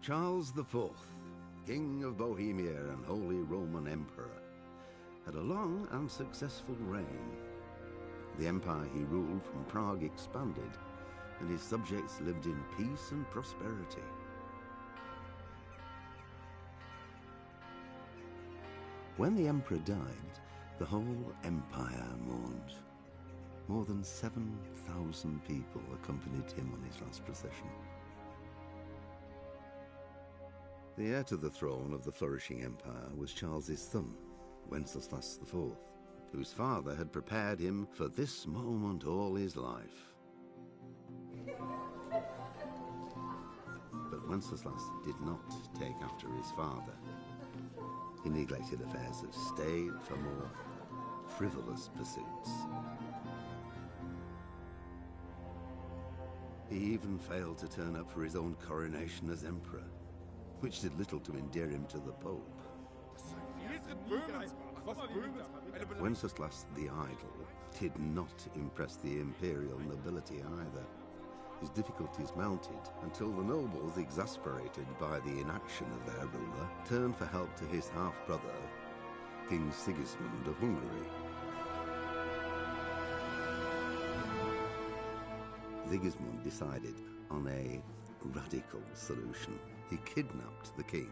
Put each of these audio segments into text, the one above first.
Charles IV, King of Bohemia and Holy Roman Emperor, had a long and successful reign. The empire he ruled from Prague expanded, and his subjects lived in peace and prosperity. When the emperor died, the whole empire mourned. More than 7,000 people accompanied him on his last procession. The heir to the throne of the flourishing empire was Charles's son, Wenceslas IV, whose father had prepared him for this moment all his life. But Wenceslas did not take after his father. He neglected affairs of state for more frivolous pursuits. He even failed to turn up for his own coronation as emperor, which did little to endear him to the Pope. Wenceslas the Idle did not impress the imperial nobility either. His difficulties mounted until the nobles, exasperated by the inaction of their ruler, turned for help to his half-brother, King Sigismund of Hungary. Sigismund decided on a radical solution. He kidnapped the king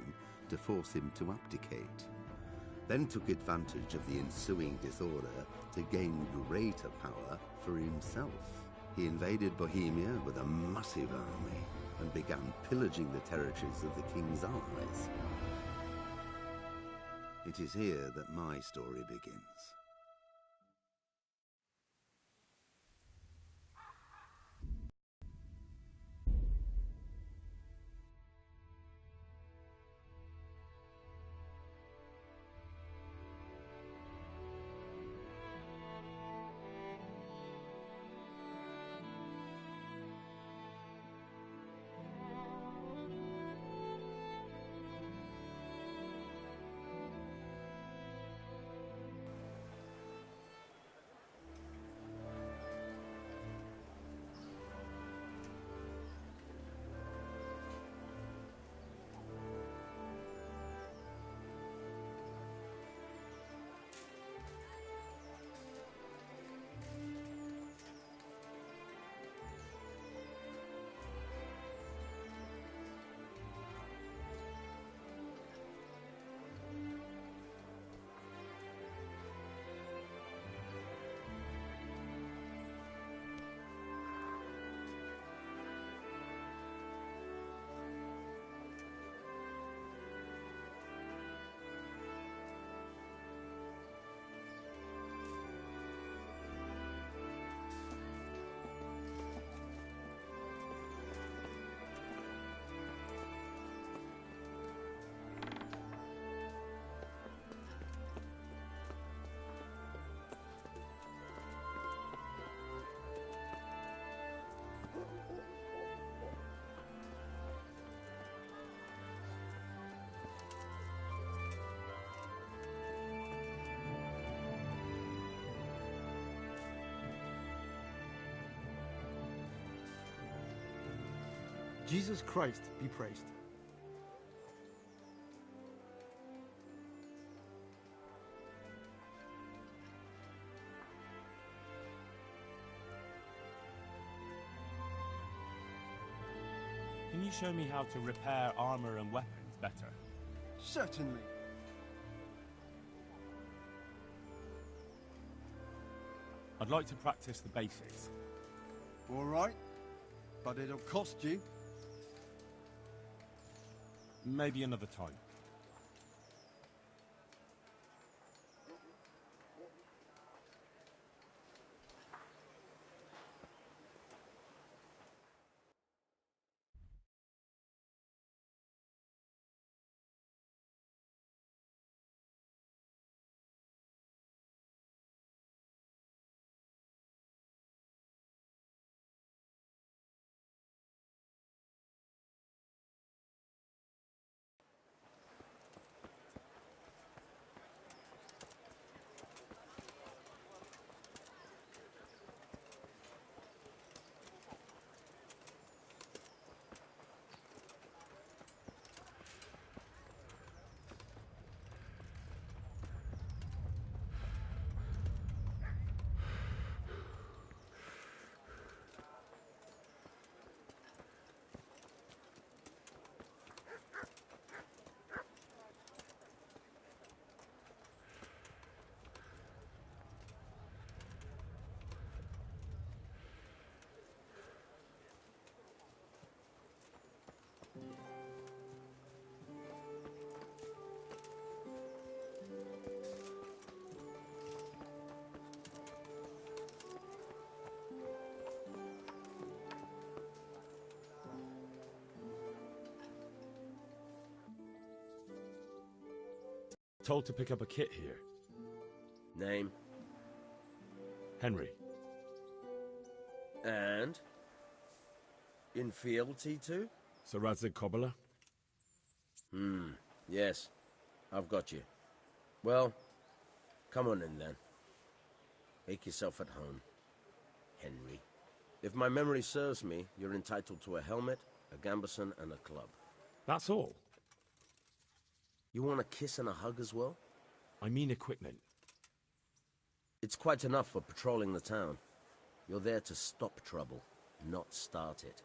to force him to abdicate, then took advantage of the ensuing disorder to gain greater power for himself. He invaded Bohemia with a massive army and began pillaging the territories of the king's allies. It is here that my story begins. Jesus Christ be praised. Can you show me how to repair armor and weapons better? Certainly. I'd like to practice the basics. All right, but it'll cost you. Maybe another time. Told to pick up a kit here. Name? Henry. And? In fealty to? Sir Radzig Kobyla? Yes. I've got you. Well, come on in then. Make yourself at home, Henry. If my memory serves me, you're entitled to a helmet, a gambeson, and a club. That's all? You want a kiss and a hug as well? I mean equipment. It's quite enough for patrolling the town. You're there to stop trouble, not start it.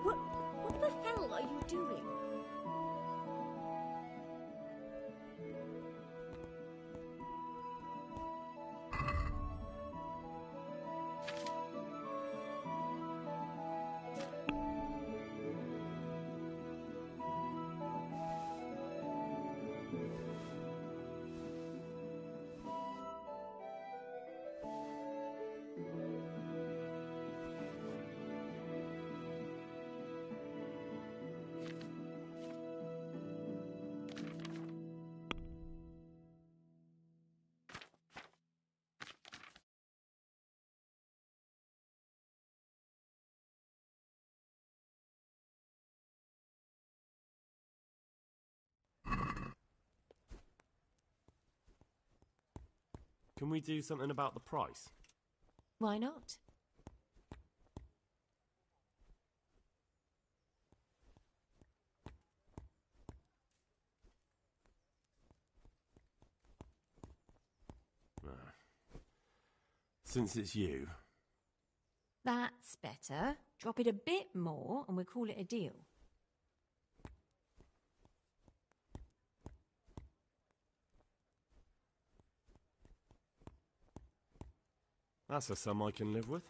What the hell are you doing? Can we do something about the price? Why not? Since it's you. That's better. Drop it a bit more and we'll call it a deal. That's a sum I can live with.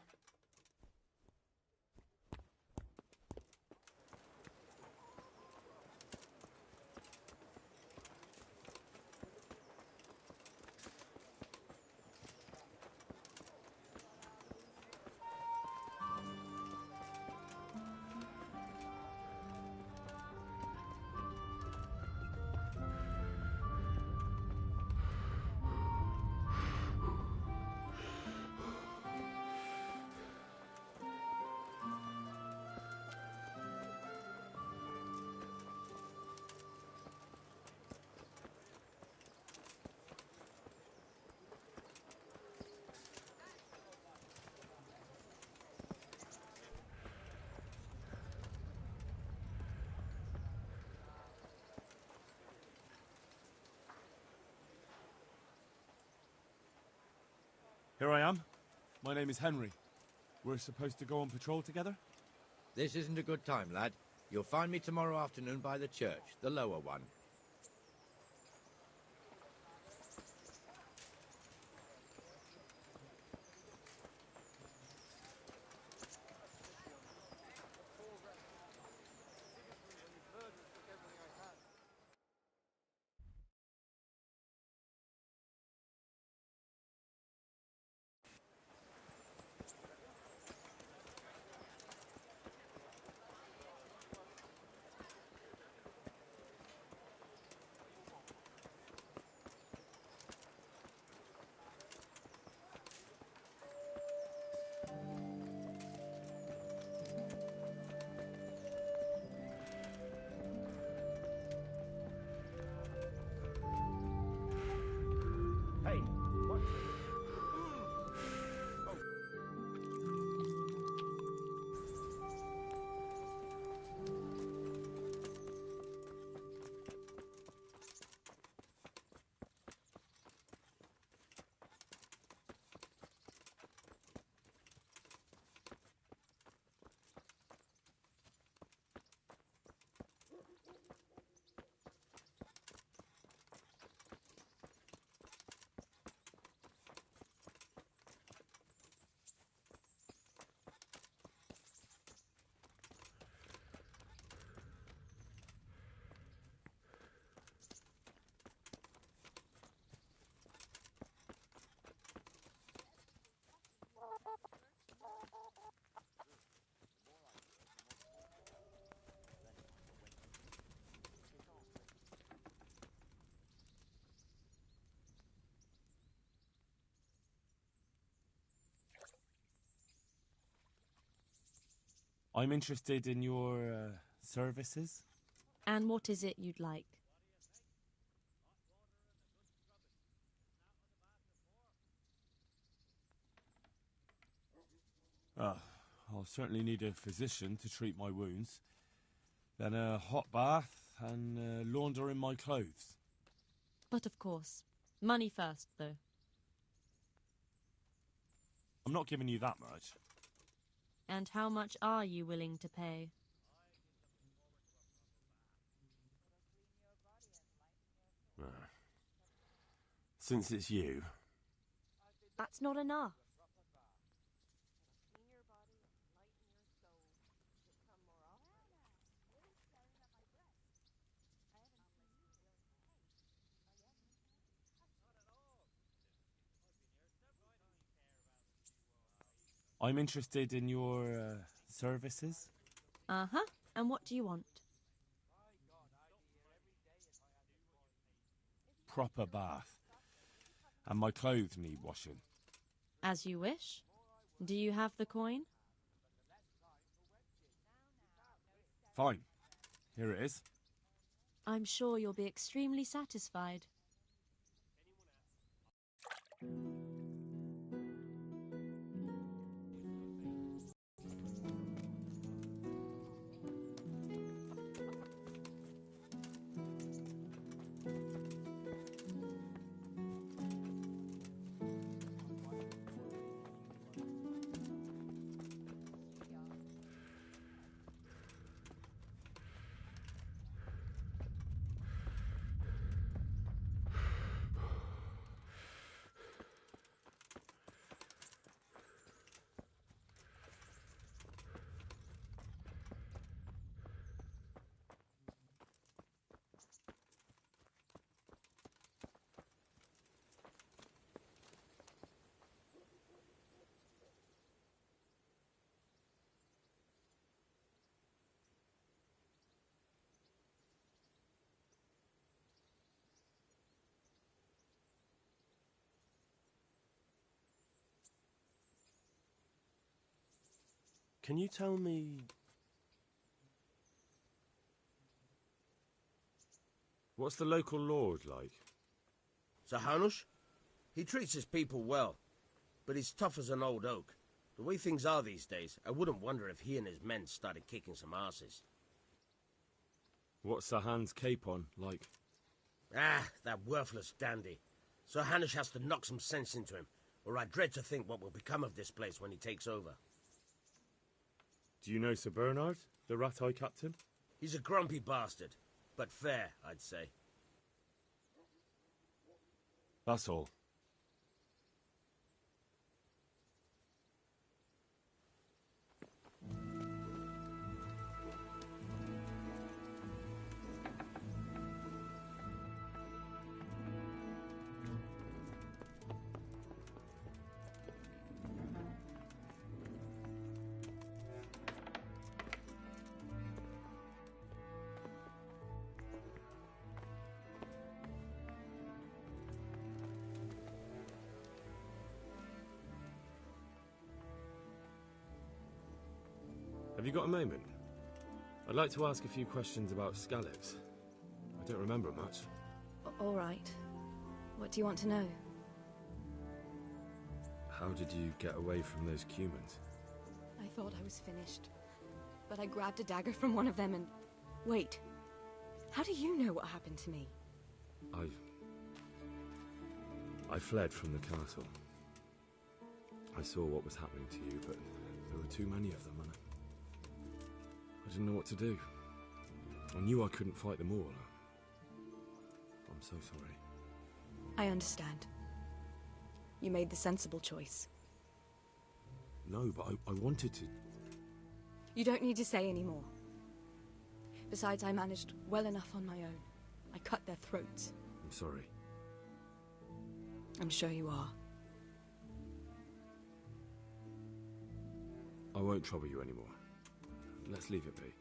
Here I am. My name is Henry. We're supposed to go on patrol together? This isn't a good time, lad. You'll find me tomorrow afternoon by the church, the lower one. Hey, what? I'm interested in your services. And what is it you'd like? I'll certainly need a physician to treat my wounds. Then a hot bath and laundering my clothes. But of course. Money first, though. I'm not giving you that much. And how much are you willing to pay? Since it's you. That's not enough. I'm interested in your services. Uh-huh. And what do you want? Proper bath. And my clothes need washing. As you wish. Do you have the coin? Fine. Here it is. I'm sure you'll be extremely satisfied. Can you tell me... what's the local lord like? Sir Hanush? He treats his people well, but he's tough as an old oak. The way things are these days, I wouldn't wonder if he and his men started kicking some asses. What's Sir Hans' capon like? Ah, that worthless dandy. Sir Hanush has to knock some sense into him, or I dread to think what will become of this place when he takes over. Do you know Sir Bernard, the rat-eye captain? He's a grumpy bastard, but fair, I'd say. That's all. Have you got a moment? I'd like to ask a few questions about Scallops. I don't remember much. All right. What do you want to know? How did you get away from those Cumans? I thought I was finished, but I grabbed a dagger from one of them and... Wait. How do you know what happened to me? I fled from the castle. I saw what was happening to you, but there were too many of them, and I didn't know what to do. I knew I couldn't fight them all. I'm so sorry. I understand. You made the sensible choice. No, but I wanted to. You don't need to say any more. Besides, I managed well enough on my own. I cut their throats. I'm sorry. I'm sure you are. I won't trouble you anymore. Let's leave it be.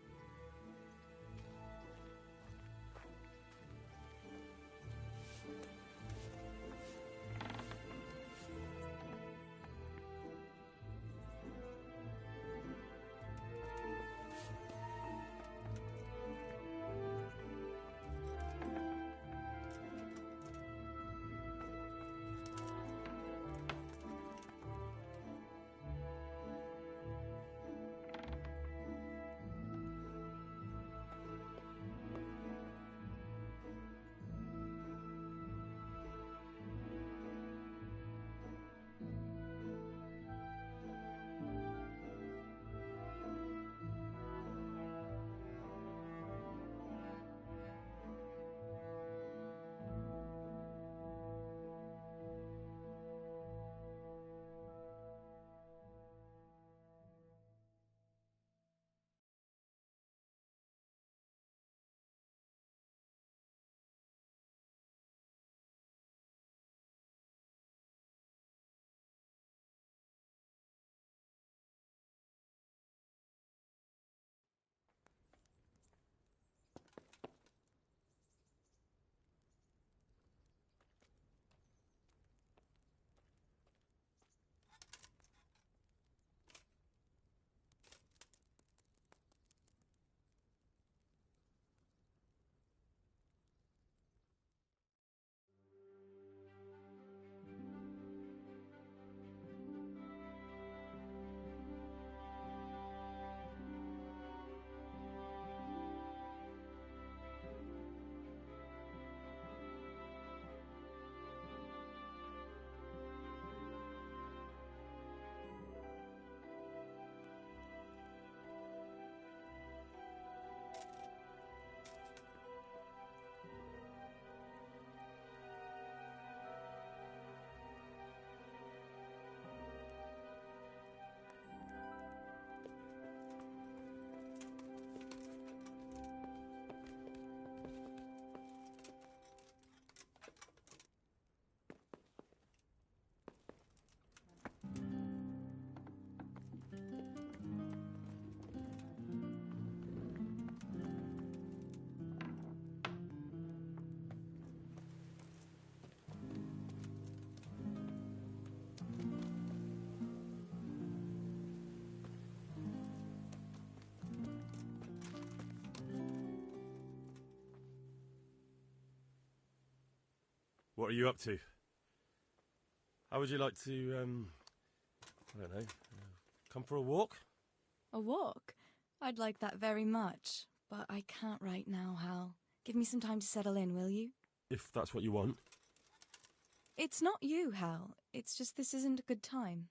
What are you up to? How would you like to, I don't know, come for a walk? A walk? I'd like that very much, but I can't right now, Hal. Give me some time to settle in, will you? If that's what you want. It's not you, Hal. It's just this isn't a good time.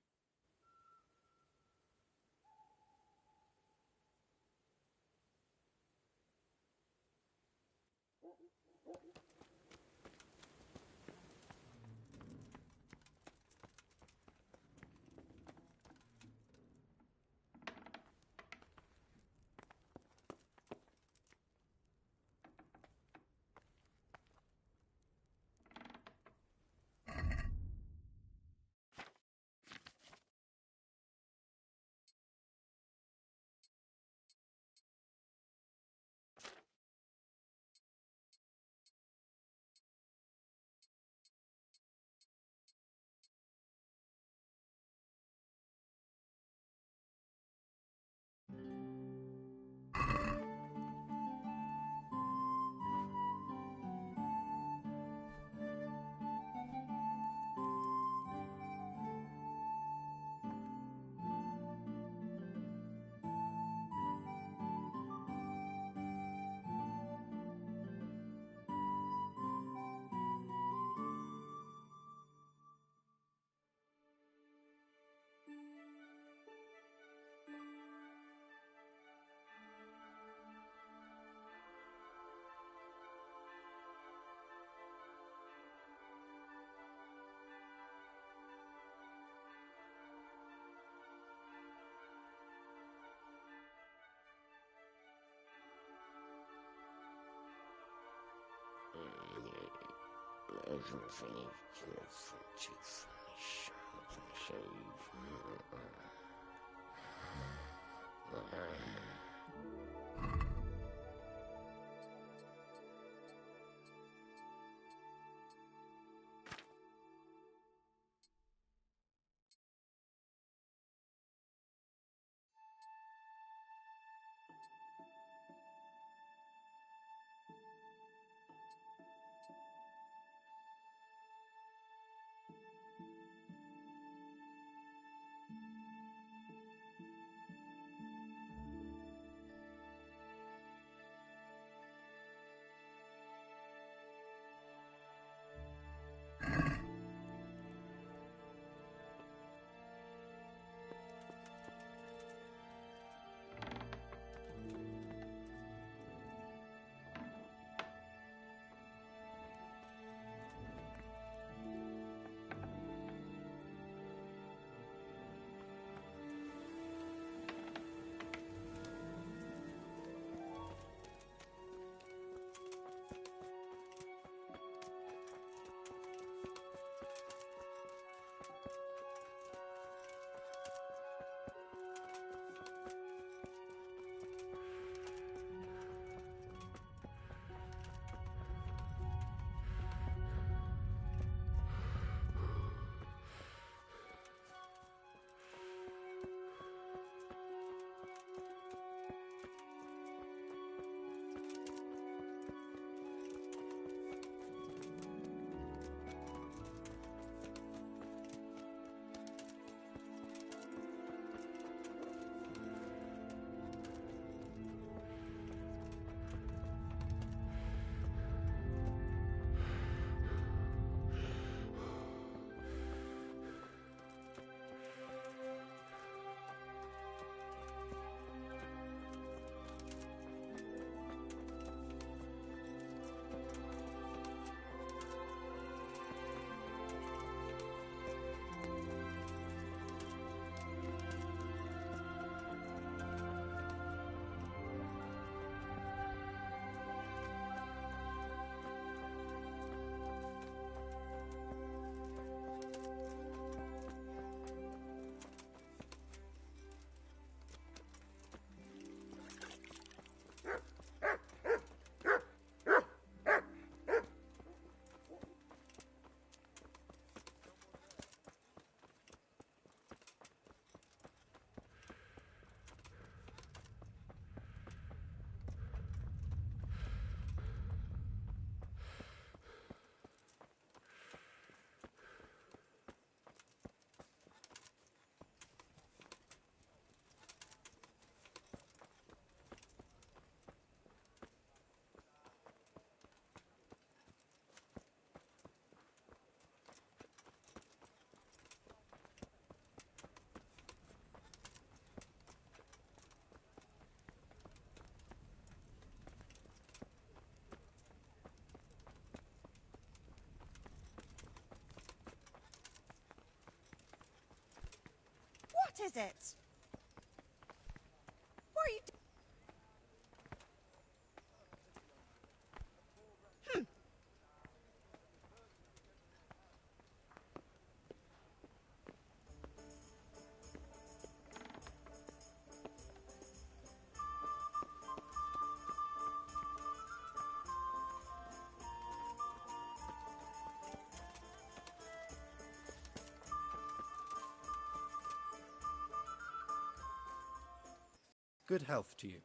What is it? What are you doing? Good health to you.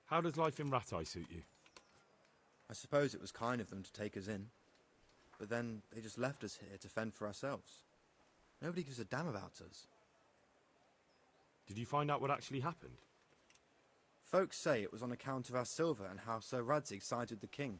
How does life in Rattay suit you? I suppose it was kind of them to take us in. But then they just left us here to fend for ourselves. Nobody gives a damn about us. Did you find out what actually happened? Folks say it was on account of our silver and how Sir Radzig sided with the king.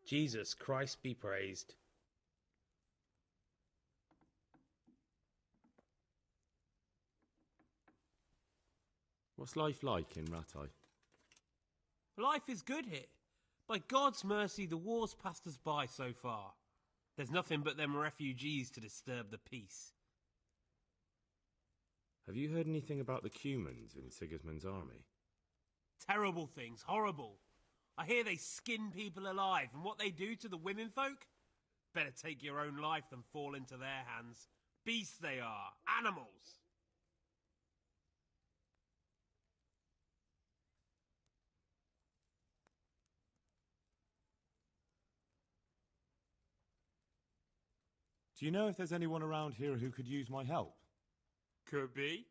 Jesus Christ be praised. What's life like in Rattay? Life is good here. By God's mercy, the war's passed us by so far. There's nothing but them refugees to disturb the peace. Have you heard anything about the Cumans in Sigismund's army? Terrible things, horrible. I hear they skin people alive, and what they do to the women folk? Better take your own life than fall into their hands. Beasts they are, animals. Do you know if there's anyone around here who could use my help? Could be.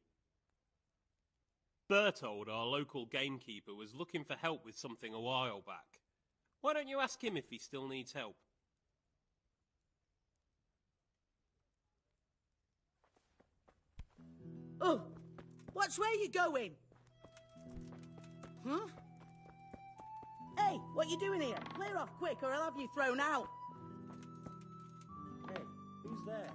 Bertold, our local gamekeeper, was looking for help with something a while back. Why don't you ask him if he still needs help? Oh, watch where you going. Huh? Hey, what you doing here? Clear off quick or I'll have you thrown out. Hey, who's there?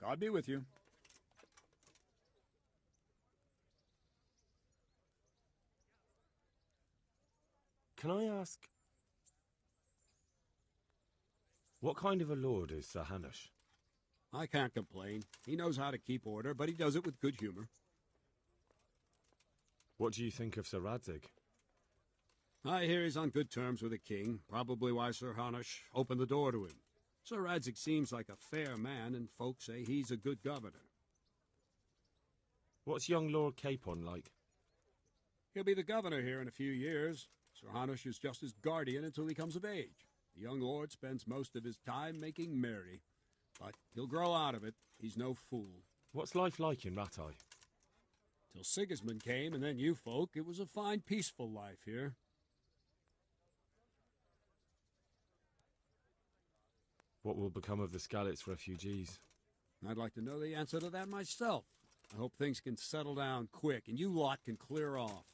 God be with you. Can I ask, what kind of a lord is Sir Hanush? I can't complain. He knows how to keep order, but he does it with good humor. What do you think of Sir Radzig? I hear he's on good terms with the king, probably why Sir Hanush opened the door to him. Sir Radzig seems like a fair man, and folks say he's a good governor. What's young Lord Capon like? He'll be the governor here in a few years. Sir Hanush is just his guardian until he comes of age. The young lord spends most of his time making merry. But he'll grow out of it. He's no fool. What's life like in Rattay? Till Sigismund came, and then you folk, it was a fine, peaceful life here. What will become of the Skalitz refugees? I'd like to know the answer to that myself. I hope things can settle down quick, and you lot can clear off.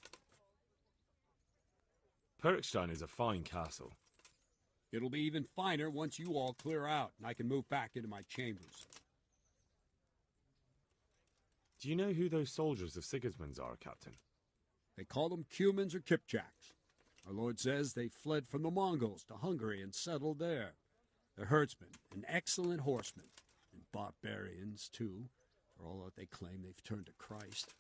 Perkstein is a fine castle. It'll be even finer once you all clear out, and I can move back into my chambers. Do you know who those soldiers of Sigismund's are, Captain? They call them Cumans or Kipchaks. Our lord says they fled from the Mongols to Hungary and settled there. They're herdsmen and excellent horsemen, and barbarians, too, for all that they claim they've turned to Christ.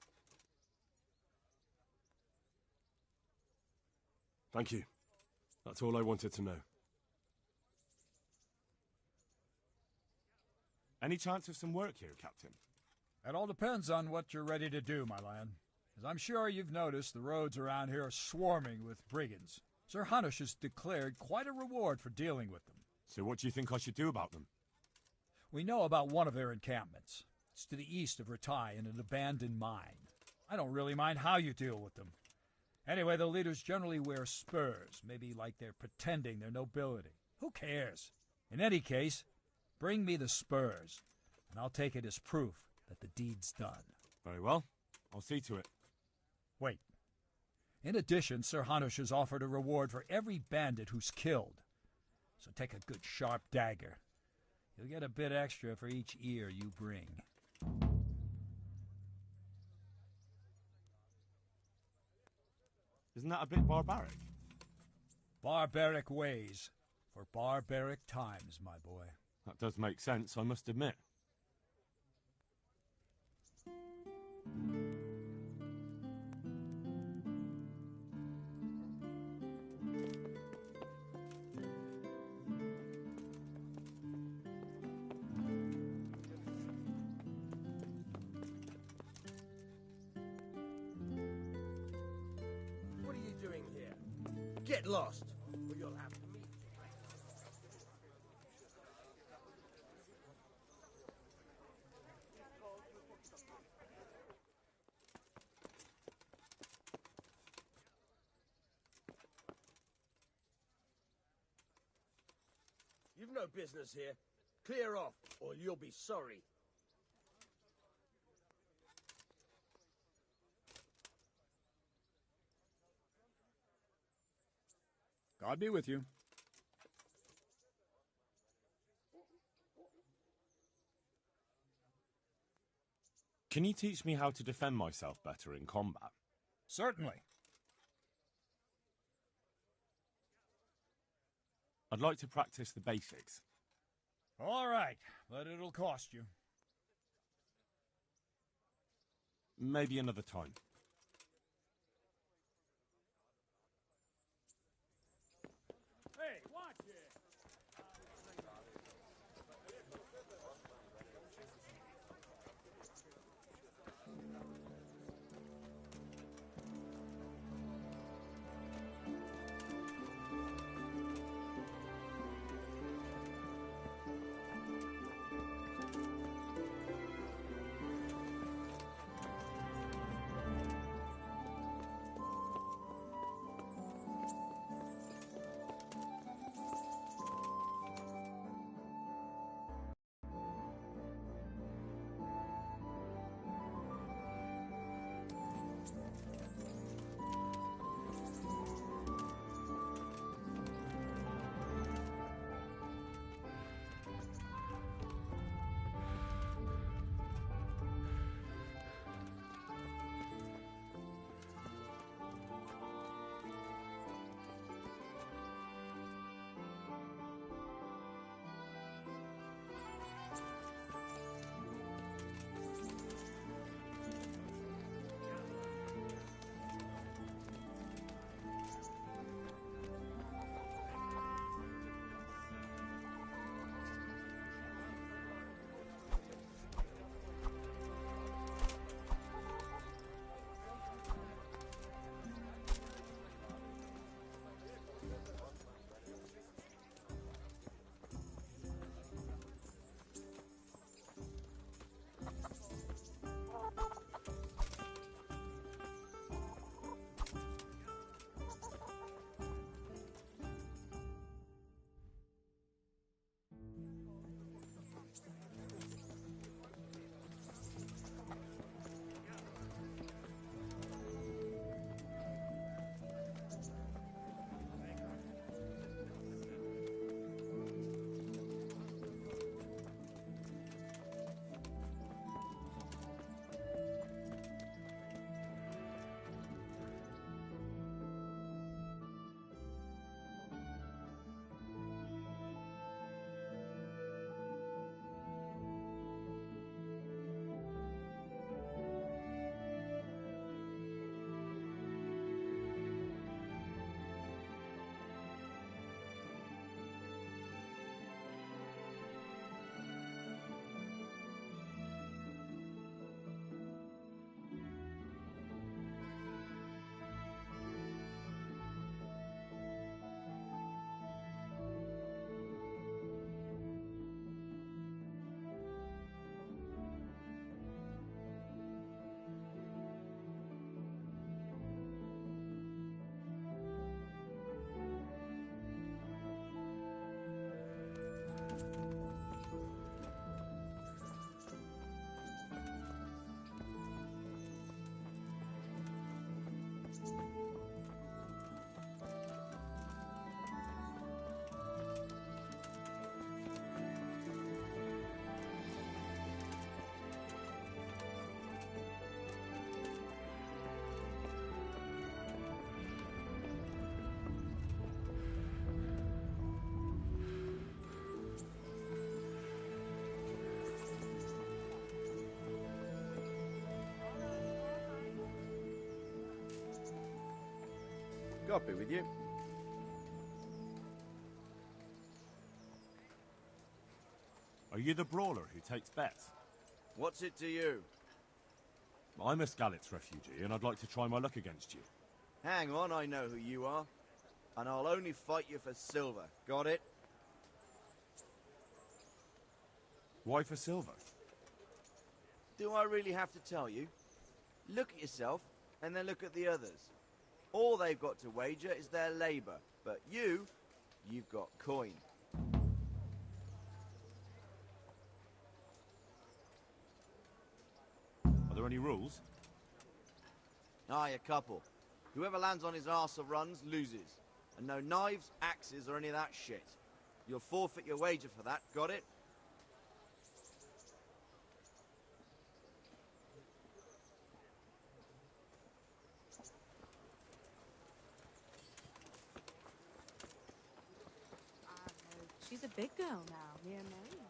Thank you. That's all I wanted to know. Any chance of some work here, Captain? It all depends on what you're ready to do, my lad. As I'm sure you've noticed, the roads around here are swarming with brigands. Sir Hanush has declared quite a reward for dealing with them. So what do you think I should do about them? We know about one of their encampments. It's to the east of Rattay in an abandoned mine. I don't really mind how you deal with them. Anyway, the leaders generally wear spurs, maybe like they're pretending they're nobility. Who cares? In any case, bring me the spurs, and I'll take it as proof that the deed's done. Very well. I'll see to it. Wait. In addition, Sir Hanush has offered a reward for every bandit who's killed. So take a good sharp dagger. You'll get a bit extra for each ear you bring. Isn't that a bit barbaric? Barbaric ways for barbaric times, my boy. That does make sense, I must admit. What are you doing here? Get lost, or you'll have to meet. You've no business here. Clear off, or you'll be sorry. God be with you. Can you teach me how to defend myself better in combat? Certainly. I'd like to practice the basics. All right, but it'll cost you. Maybe another time. Hey, watch it! God be with you. Are you the brawler who takes bets? What's it to you? I'm a Skalitz refugee, and I'd like to try my luck against you. Hang on, I know who you are. And I'll only fight you for silver. Got it? Why for silver? Do I really have to tell you? Look at yourself, and then look at the others. All they've got to wager is their labour. But you've got coin. Are there any rules? Aye, a couple. Whoever lands on his arse or runs, loses. And no knives, axes, or any of that shit. You'll forfeit your wager for that, got it? She's a big girl now, near Mary.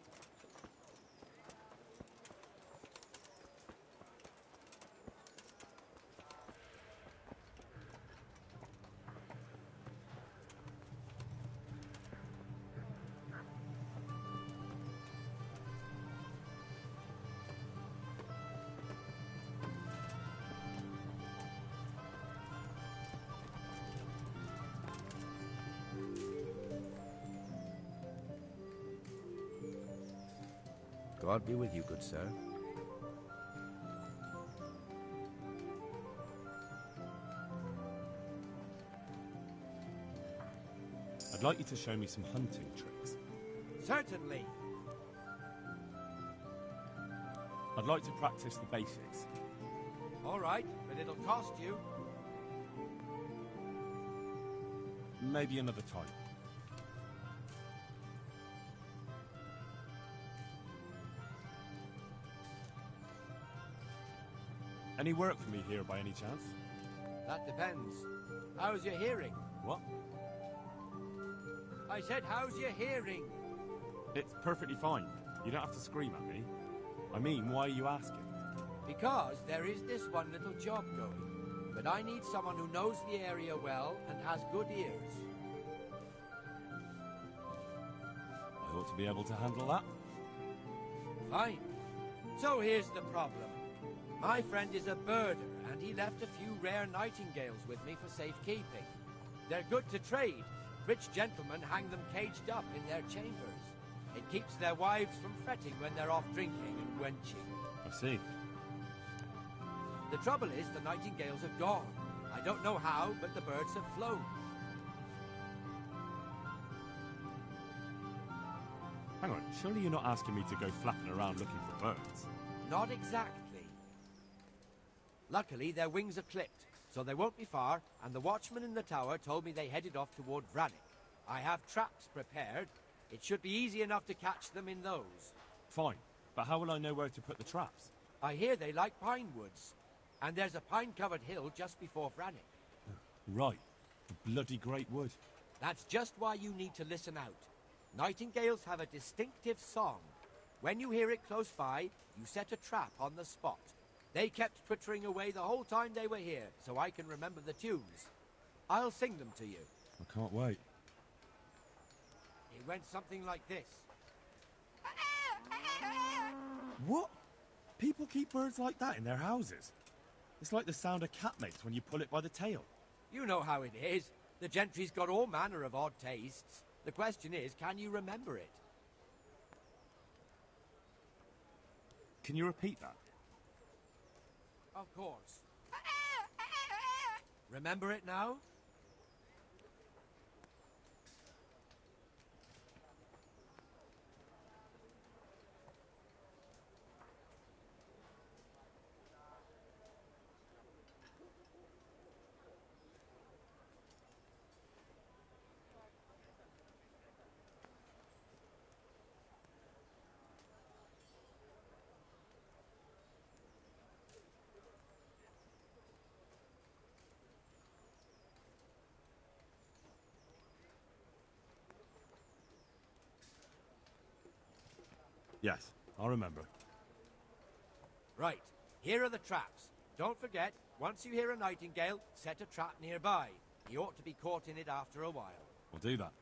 God be with you, good sir. I'd like you to show me some hunting tricks. Certainly. I'd like to practice the basics. All right, but it'll cost you. Maybe another time. Any work for me here by any chance? That depends. How's your hearing? What? I said, how's your hearing? It's perfectly fine. You don't have to scream at me. I mean, why are you asking? Because there is this one little job going. But I need someone who knows the area well and has good ears. I ought to be able to handle that. Fine. So here's the problem. My friend is a birder, and he left a few rare nightingales with me for safekeeping. They're good to trade. Rich gentlemen hang them caged up in their chambers. It keeps their wives from fretting when they're off drinking and wenching. I see. The trouble is the nightingales are gone. I don't know how, but the birds have flown. Hang on, surely you're not asking me to go flapping around looking for birds? Not exactly. Luckily, their wings are clipped, so they won't be far, and the watchman in the tower told me they headed off toward Vranik. I have traps prepared. It should be easy enough to catch them in those. Fine, but how will I know where to put the traps? I hear they like pine woods, and there's a pine-covered hill just before Vranik. Right, the bloody great wood. That's just why you need to listen out. Nightingales have a distinctive song. When you hear it close by, you set a trap on the spot. They kept twittering away the whole time they were here, so I can remember the tunes. I'll sing them to you. I can't wait. It went something like this. What? People keep birds like that in their houses? It's like the sound a cat makes when you pull it by the tail. You know how it is. The gentry's got all manner of odd tastes. The question is, can you remember it? Can you repeat that? Of course. Remember it now? Yes, I'll remember. Right, here are the traps. Don't forget, once you hear a nightingale, set a trap nearby. He ought to be caught in it after a while. I'll do that.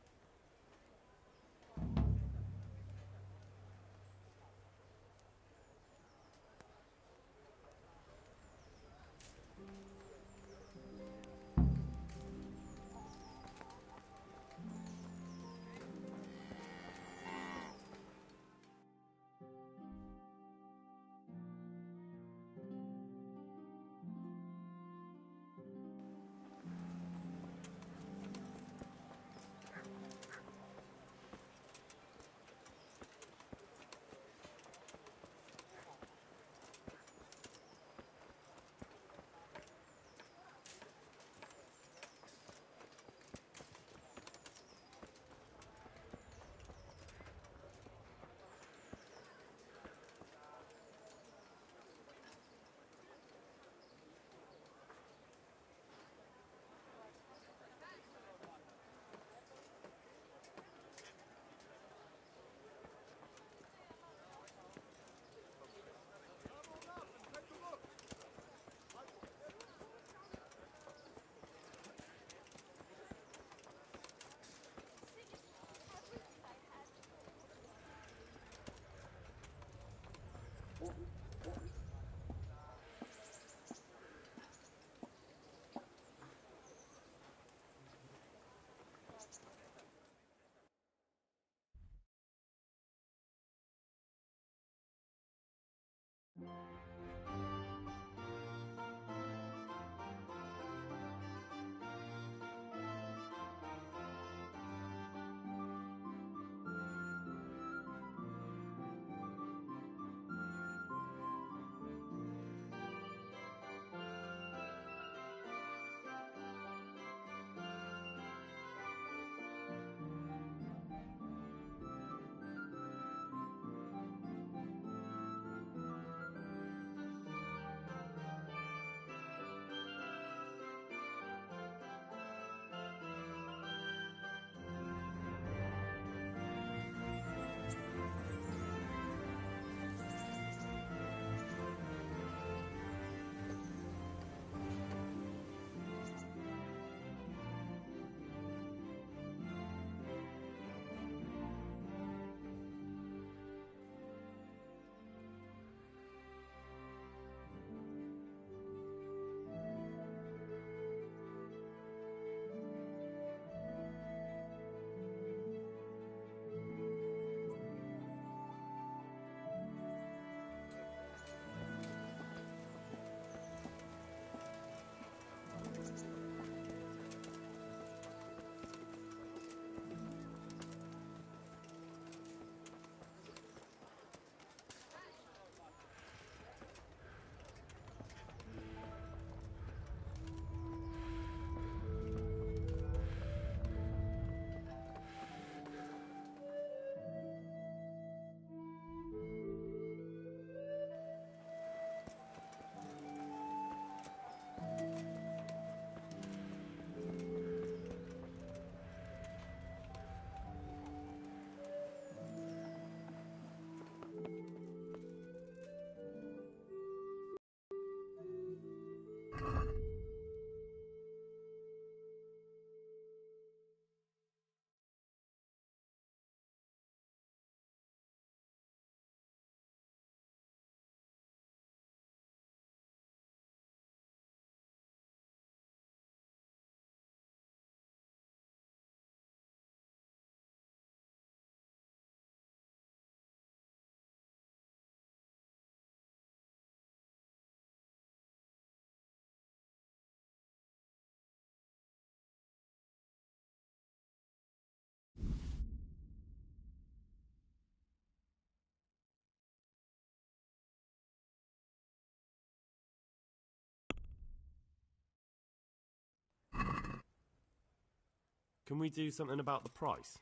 Can we do something about the price?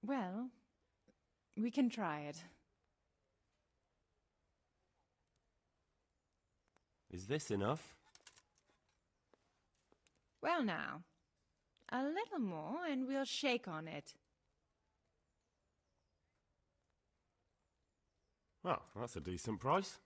Well, we can try it. Is this enough? Well now, a little more and we'll shake on it. Well, that's a decent price.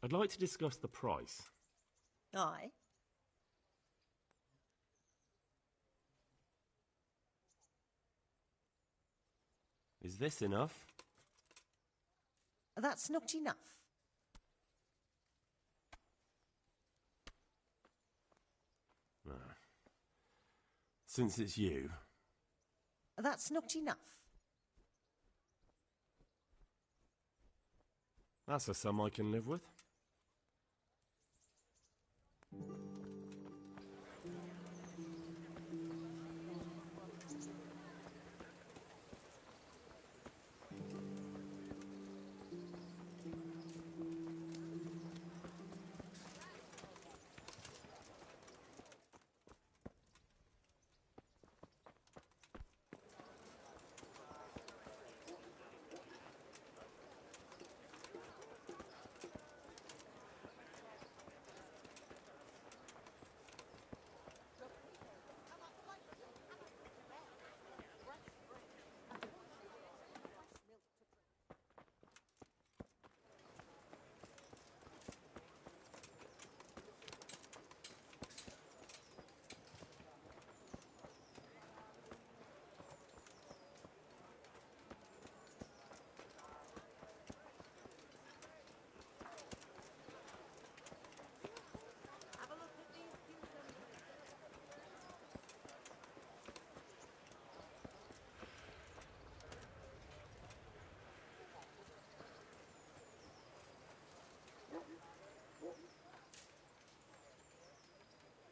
I'd like to discuss the price. Aye. Is this enough? That's not enough. Since it's you. That's not enough. That's a sum I can live with.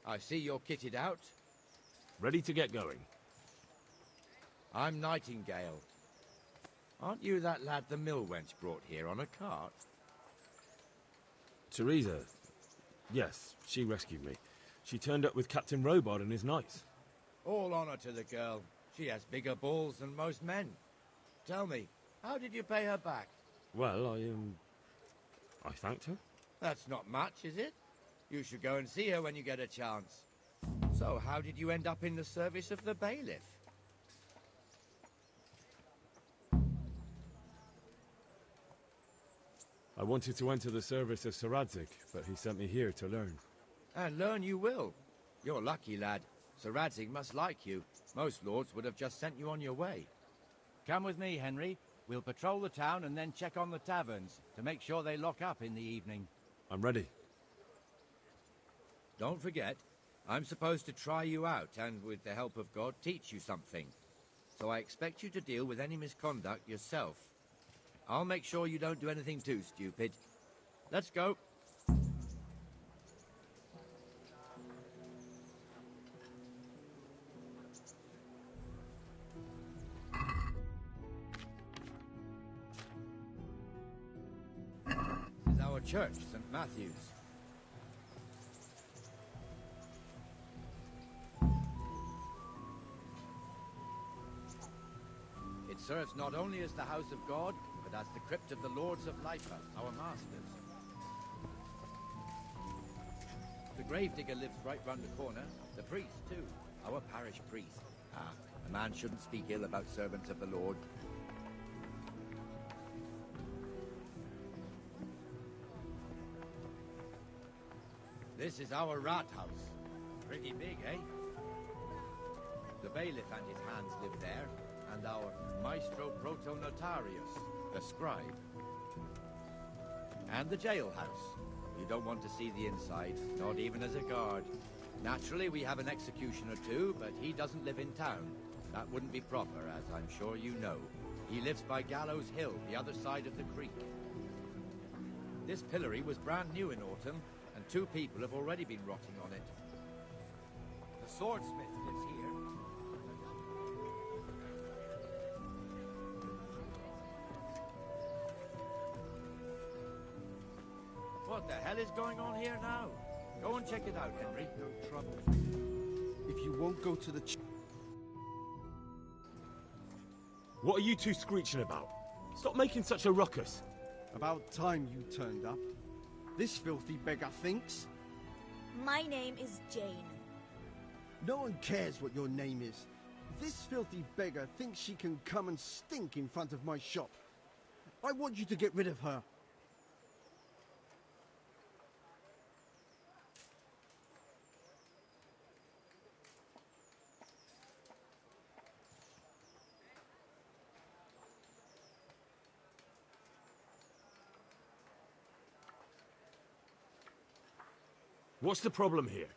I see you're kitted out. Ready to get going. I'm Nightingale. Aren't you that lad the mill wench brought here on a cart? Teresa. Yes, she rescued me. She turned up with Captain Robard and his knights. All honour to the girl. She has bigger balls than most men. Tell me, how did you pay her back? Well, I thanked her. That's not much, is it? You should go and see her when you get a chance. So, how did you end up in the service of the bailiff? I wanted to enter the service of Sir Radzig, but he sent me here to learn. And learn you will. You're lucky, lad. Sir Radzig must like you. Most lords would have just sent you on your way. Come with me, Henry. We'll patrol the town and then check on the taverns to make sure they lock up in the evening. I'm ready. Don't forget, I'm supposed to try you out and, with the help of God, teach you something. So I expect you to deal with any misconduct yourself. I'll make sure you don't do anything too stupid. Let's go. This is our church, St. Matthew's. It serves not only as the house of God, but as the crypt of the Lords of Lifer, our masters. The gravedigger lives right round the corner. The priest, too. Our parish priest. Ah, a man shouldn't speak ill about servants of the Lord. This is our rat house. Pretty big, eh? The bailiff and his hands live there, and our maestro protonotarius, the scribe. And the jailhouse. You don't want to see the inside, not even as a guard. Naturally, we have an executioner too, but he doesn't live in town. That wouldn't be proper, as I'm sure you know. He lives by Gallows Hill, the other side of the creek. This pillory was brand new in autumn, and 2 people have already been rotting on it. The swordsmith lives here. What the hell is going on here now? Go and check it out, Henry. No trouble. If you won't go to the What are you two screeching about? Stop making such a ruckus. About time you turned up. This filthy beggar thinks. My name is Jane. No one cares what your name is. This filthy beggar thinks she can come and stink in front of my shop. I want you to get rid of her. What's the problem here?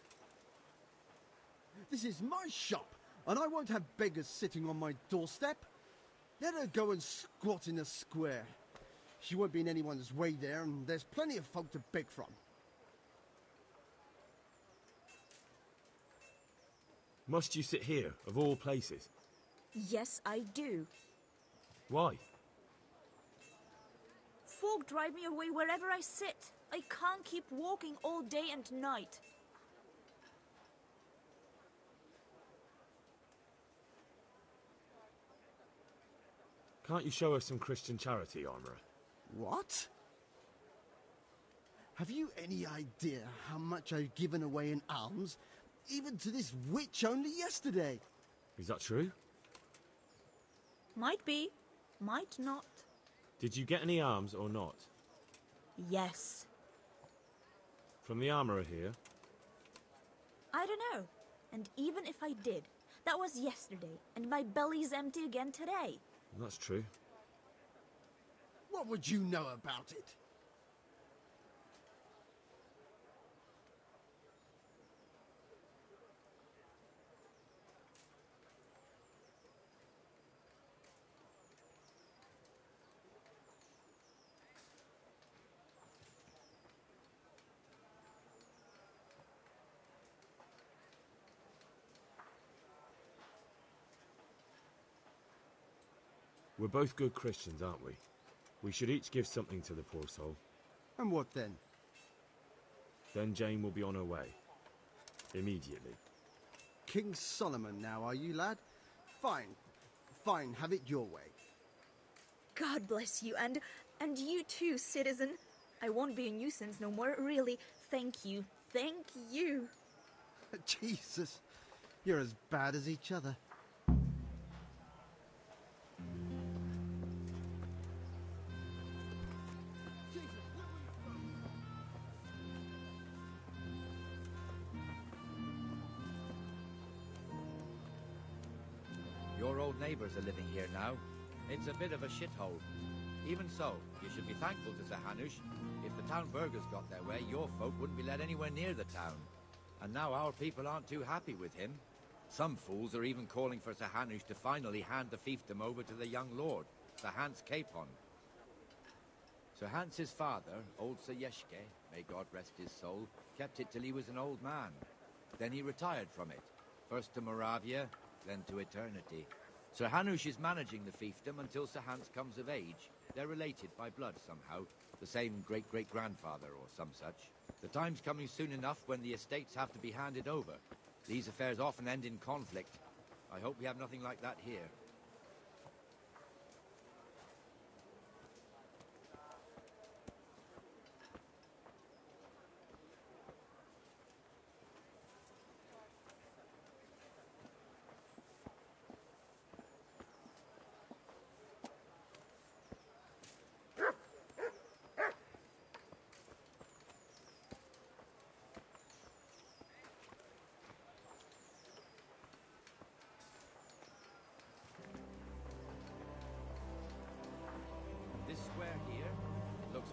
This is my shop, and I won't have beggars sitting on my doorstep. Let her go and squat in the square. She won't be in anyone's way there, and there's plenty of folk to beg from. Must you sit here, of all places? Yes, I do. Why? Folk drive me away wherever I sit. I can't keep walking all day and night. Can't you show us some Christian charity, Armourer? What? Have you any idea how much I've given away in alms, even to this witch only yesterday? Is that true? Might be, might not. Did you get any alms or not? Yes. From the Armourer here? I don't know. And even if I did, that was yesterday, and my belly's empty again today. That's true. What would you know about it? We're both good Christians, aren't we? We should each give something to the poor soul. And what then? Then Jane will be on her way. Immediately. King Solomon now, are you, lad? Fine. Fine, have it your way. God bless you, and you too, citizen. I won't be a nuisance no more, really. Thank you. Thank you. Jesus, you're as bad as each other. Your old neighbours are living here now. It's a bit of a shithole. Even so, you should be thankful to Sir Hanush. If the town burghers got their way, your folk wouldn't be let anywhere near the town. And now our people aren't too happy with him. Some fools are even calling for Sir Hanush to finally hand the fiefdom over to the young lord, Sir Hans Capon. Sir Hans's father, old Sir Yeshke, may God rest his soul, kept it till he was an old man. Then he retired from it, first to Moravia, then to eternity. Sir Hanush is managing the fiefdom until Sir Hans comes of age. They're related by blood somehow, the same great-great-grandfather or some such. The time's coming soon enough when the estates have to be handed over. These affairs often end in conflict. I hope we have nothing like that here.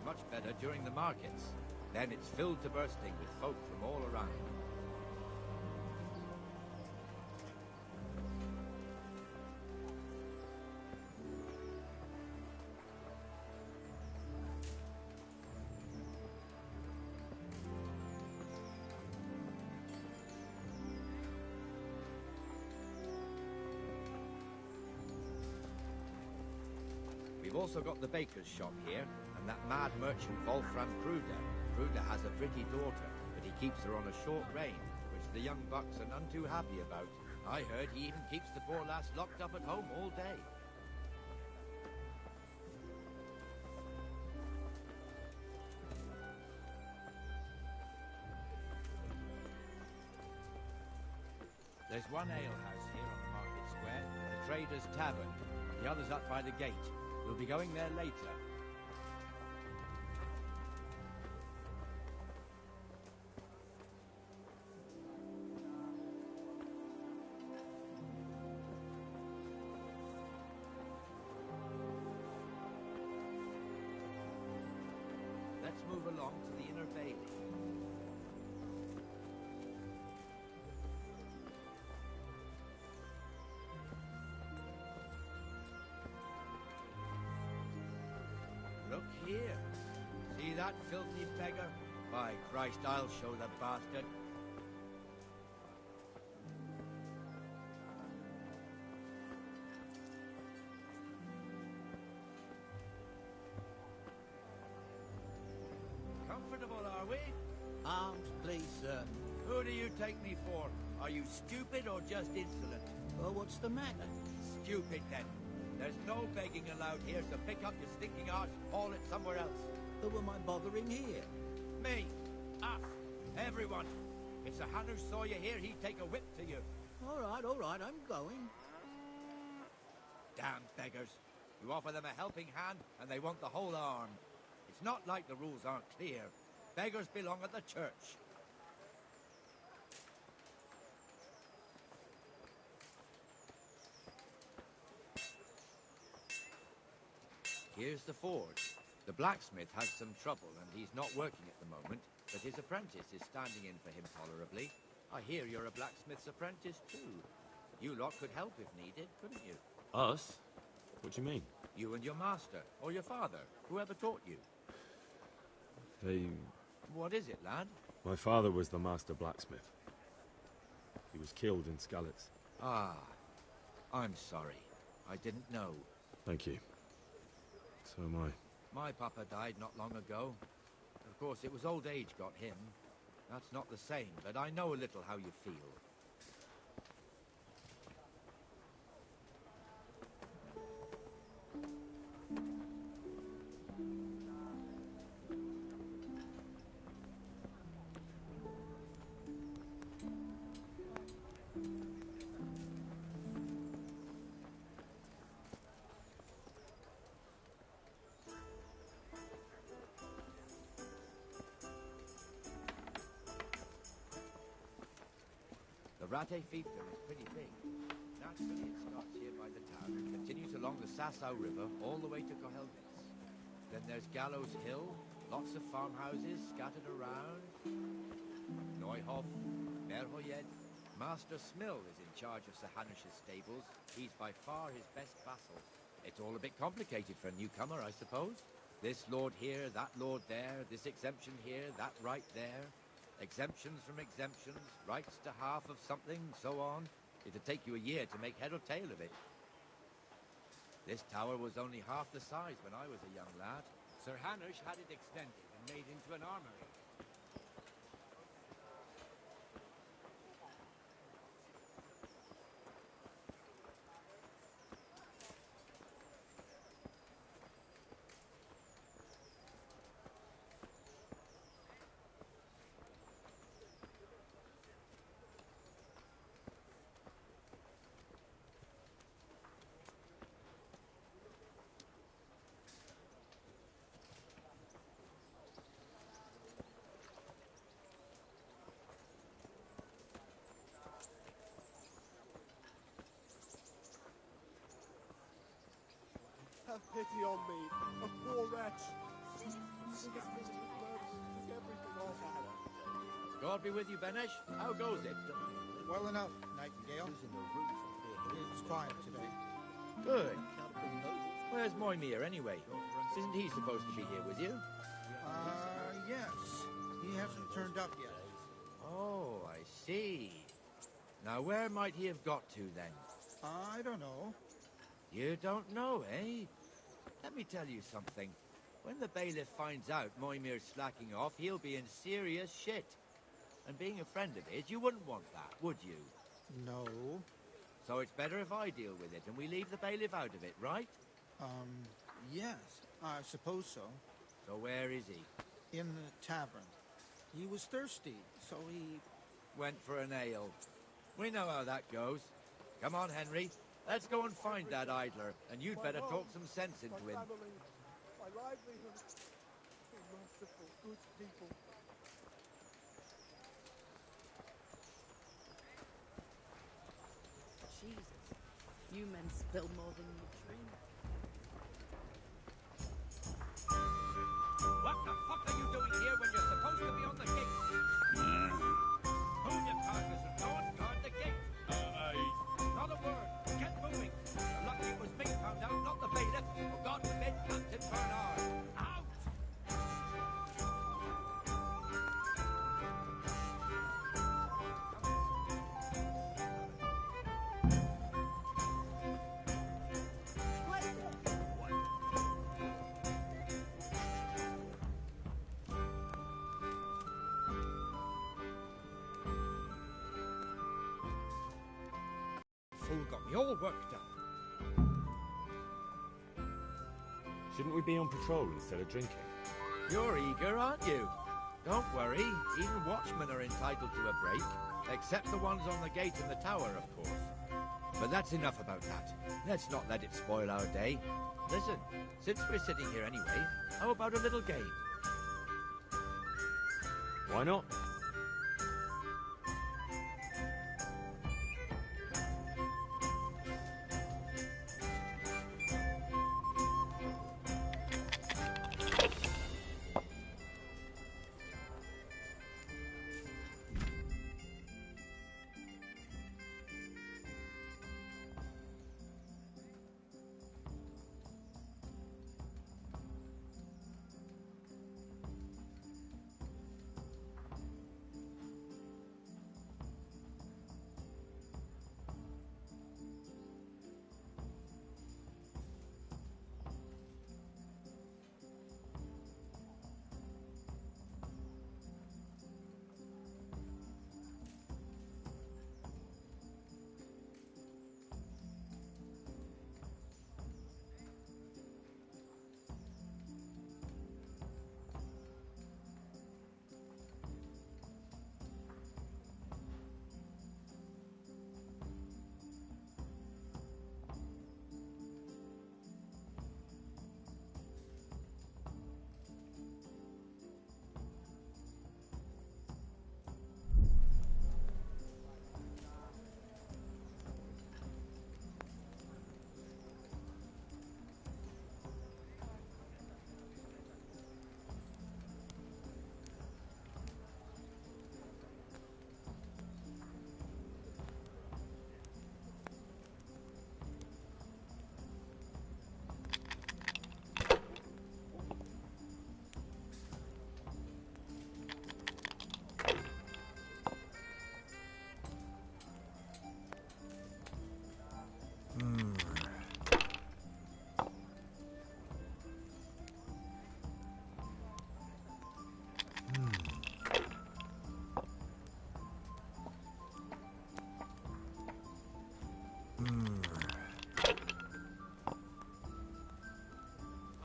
Much better during the markets. Then it's filled to bursting with folk from all around. We've also got the baker's shop here, and that mad merchant Wolfram Kruger. Kruger has a pretty daughter, but he keeps her on a short rein, which the young bucks are none too happy about. I heard he even keeps the poor lass locked up at home all day. There's one alehouse here on the market square, the Trader's Tavern. The other's up by the gate. We'll be going there later. Let's move along to the inner bailey. Look here. See that filthy beggar? By Christ, I'll show the bastard. Comfortable, are we? Arms, please, sir. Who do you take me for? Are you stupid or just insolent? Well, what's the matter? Stupid, then. There's no begging allowed here, so pick up your stinking arse and haul it somewhere else. Who am I bothering here? Me. Us. Everyone. If Sir Hannah saw you here, he'd take a whip to you. All right, I'm going. Damn beggars. You offer them a helping hand, and they want the whole arm. It's not like the rules aren't clear. Beggars belong at the church. Here's the forge. The blacksmith has some trouble, and he's not working at the moment, but his apprentice is standing in for him tolerably. I hear you're a blacksmith's apprentice, too. You lot could help if needed, couldn't you? Us? What do you mean? You and your master, or your father, whoever taught you. What is it, lad? My father was the master blacksmith. He was killed in Skalitz. Ah, I'm sorry. I didn't know. Thank you. So am I. My papa died not long ago. Of course, it was old age got him. That's not the same, but I know a little how you feel. The Rate fiefdom is pretty big. Naturally, it starts here by the town and continues along the Sassau River all the way to Kohelnitz. Then there's Gallows Hill, lots of farmhouses scattered around. Neuhof, Merhoyed. Master Smill is in charge of Sir Hanish's stables. He's by far his best vassal. It's all a bit complicated for a newcomer, I suppose. This lord here, that lord there, this exemption here, that right there. Exemptions from exemptions, rights to half of something, so on. It'd take you a year to make head or tail of it. This tower was only half the size when I was a young lad. Sir Hanush had it extended and made into an armory. Have pity on me, a poor wretch. Took everything off Hannah. God be with you, Benesh. How goes it? Well enough, Nightingale. It's quiet today. Good. Where's Moimir, anyway? Isn't he supposed to be here with you? Yes. He hasn't turned up yet. Oh, I see. Now, where might he have got to, then? I don't know. You don't know, eh? Let me tell you something. When the bailiff finds out Moimir's slacking off, he'll be in serious shit. And being a friend of his, you wouldn't want that, would you? No. So it's better if I deal with it and we leave the bailiff out of it, right? Yes, I suppose so. So where is he? In the tavern. He was thirsty, so he... went for an ale. We know how that goes. Come on, Henry. Let's go and find that idler, and you'd better talk some sense into him. Family, my livelihood. Merciful, good people. Jesus, you men spill more than you dream. What the fuck are you doing here when you're supposed to be on the gate? Hold your carcass and go and guard the gate. Not a word. Get moving. You're lucky it was me found out, not the bailiff. For God forbid, Captain Bernard. got me all worked up. Shouldn't we be on patrol instead of drinking? You're eager, aren't you? Don't worry, even watchmen are entitled to a break, except the ones on the gate and the tower, of course. But that's enough about that. Let's not let it spoil our day. Listen, since we're sitting here anyway, how about a little game? Why not?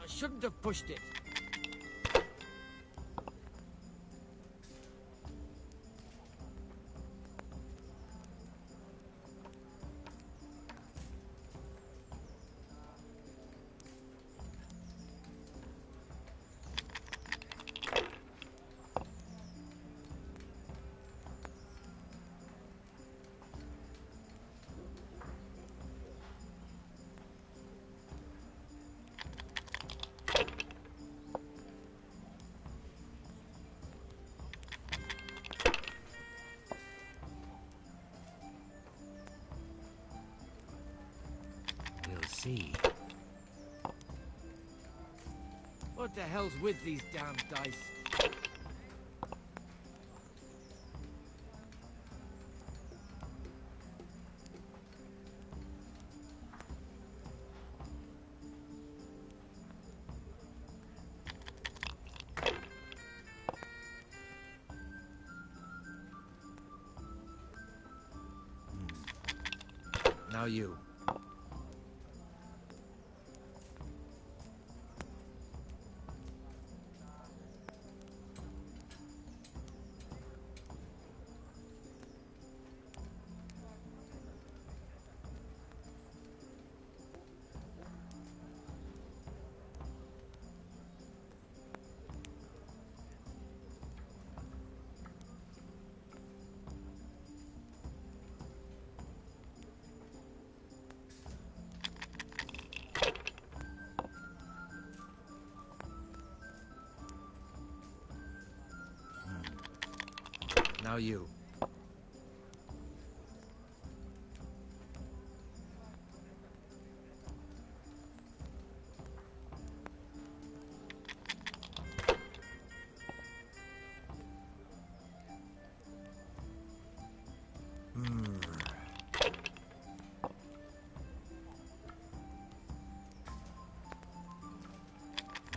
I shouldn't have pushed it. We'll see. What the hell's with these damn dice? Now you. Now you.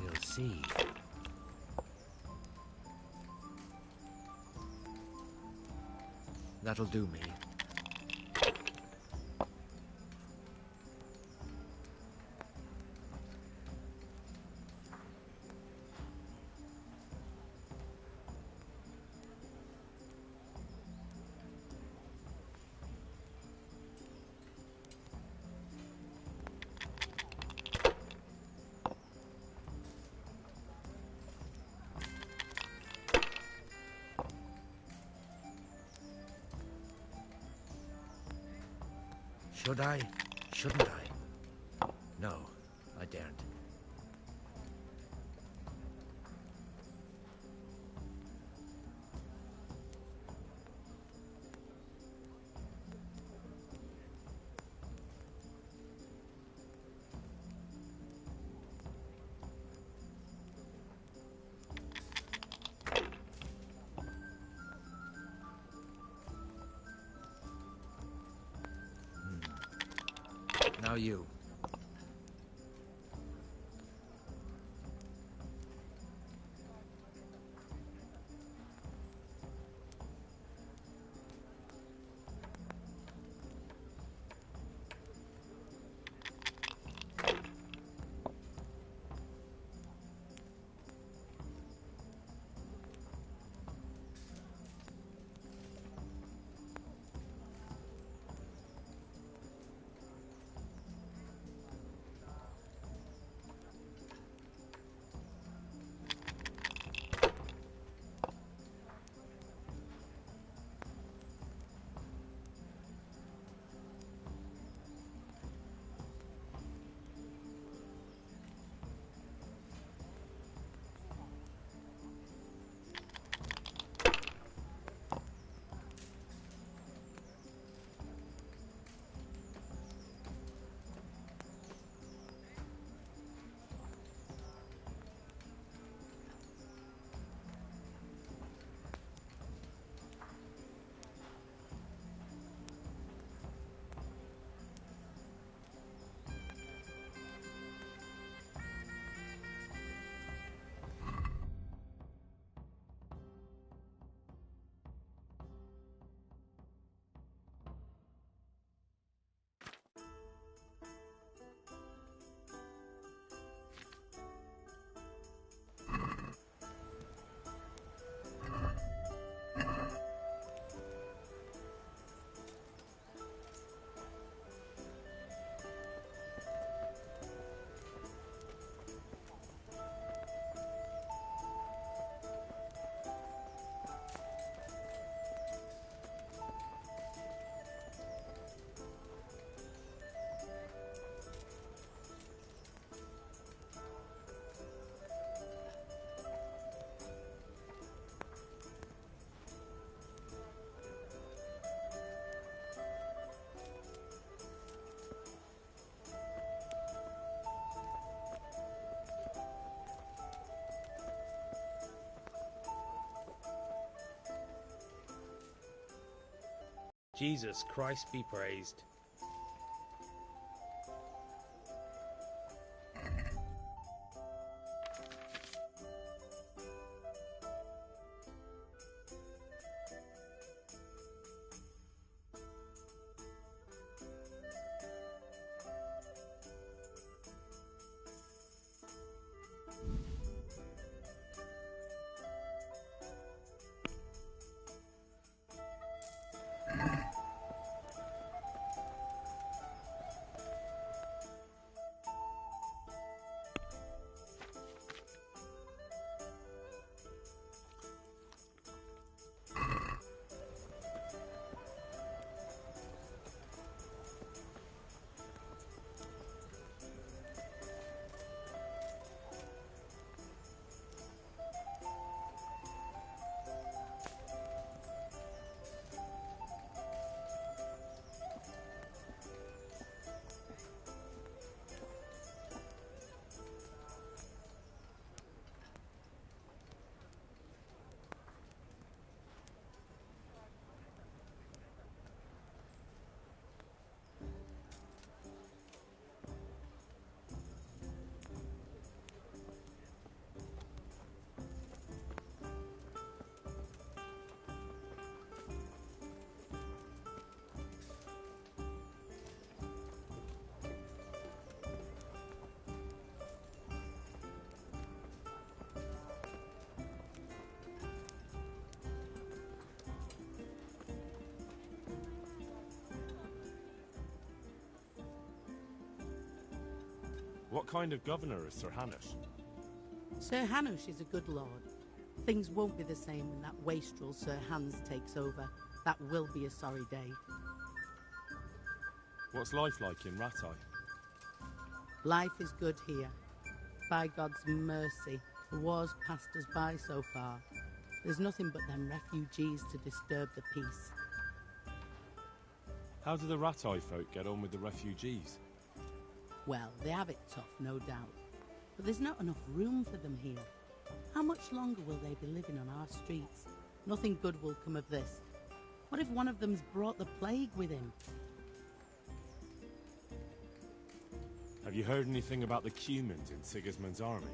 We'll see. That'll do me. Should I? Shouldn't I? No, I daren't. Now you. Jesus Christ be praised. What kind of governor is Sir Hanush? Sir Hanush is a good lord. Things won't be the same when that wastrel Sir Hans takes over. That will be a sorry day. What's life like in Ratai? Life is good here. By God's mercy, the war's passed us by so far. There's nothing but them refugees to disturb the peace. How do the Ratai folk get on with the refugees? Well, they have it tough, no doubt. But there's not enough room for them here. How much longer will they be living on our streets? Nothing good will come of this. What if one of them's brought the plague with him? Have you heard anything about the Cumans in Sigismund's army?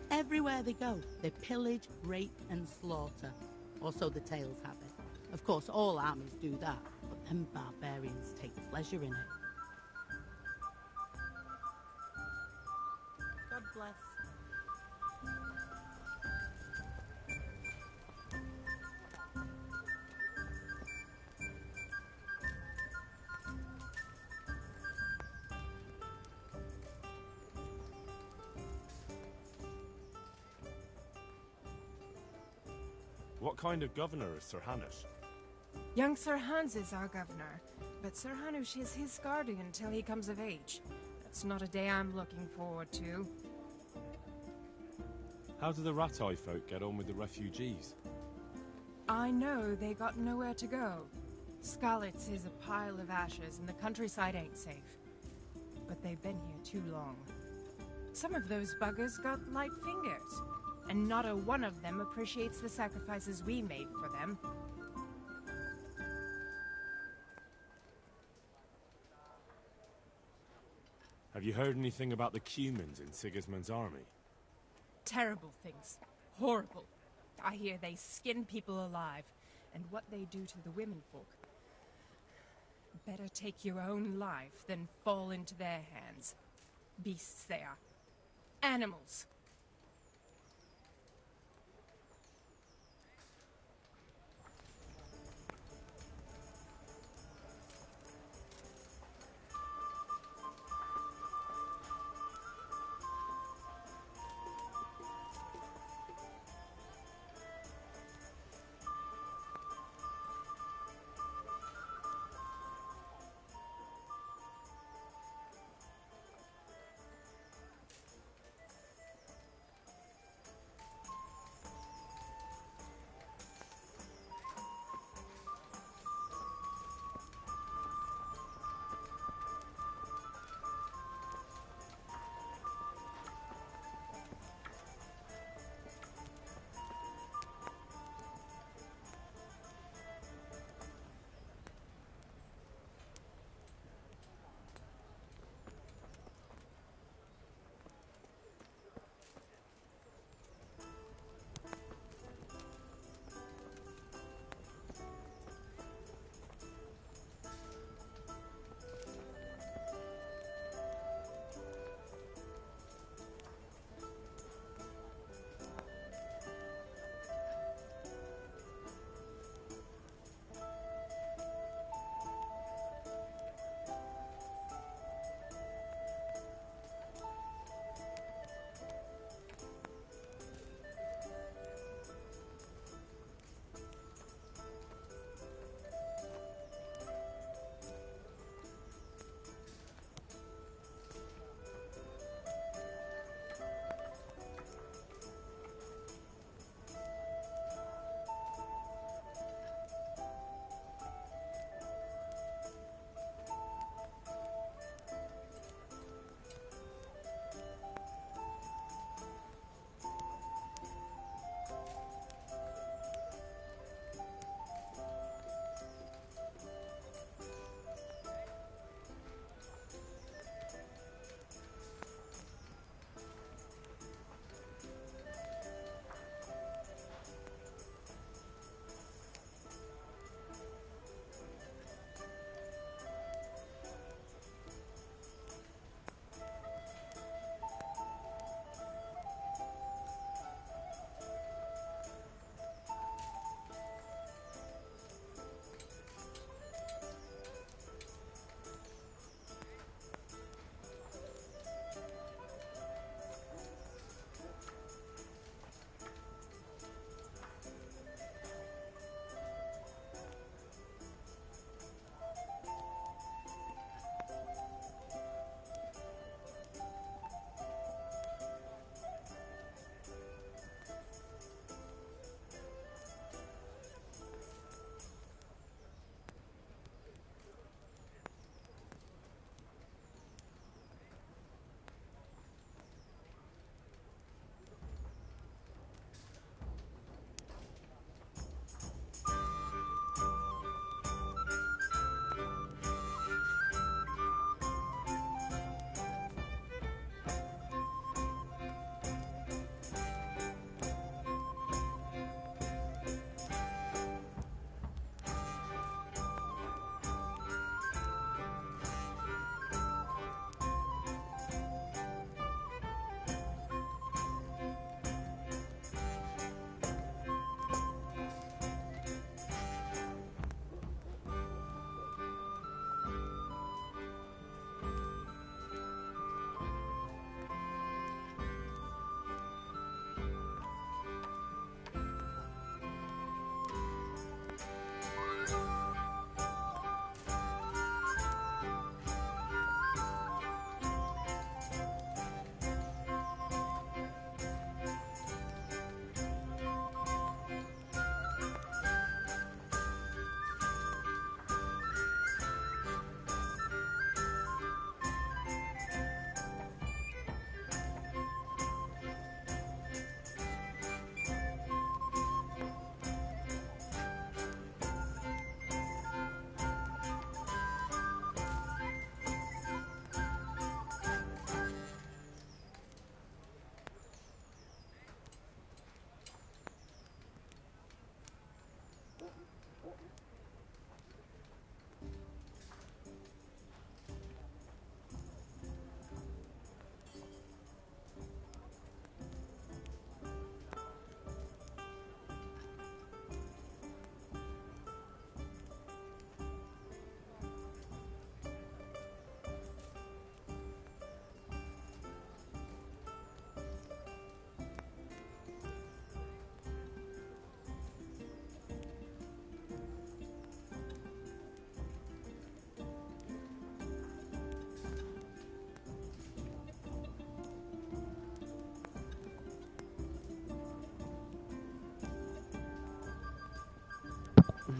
Everywhere they go, they pillage, rape and slaughter. Or so the tales have it. Of course, all armies do that, but them barbarians take pleasure in it. God bless. What kind of governor is Sir Hanush? Young Sir Hans is our governor, but Sir Hanush is his guardian until he comes of age. That's not a day I'm looking forward to. How do the Ratai folk get on with the refugees? I know they got nowhere to go. Skalitz is a pile of ashes and the countryside ain't safe. But they've been here too long. Some of those buggers got light fingers, and not a one of them appreciates the sacrifices we made for them. Have you heard anything about the Cumans in Sigismund's army? Terrible things. Horrible. I hear they skin people alive, and what they do to the womenfolk. Better take your own life than fall into their hands. Beasts they are. Animals.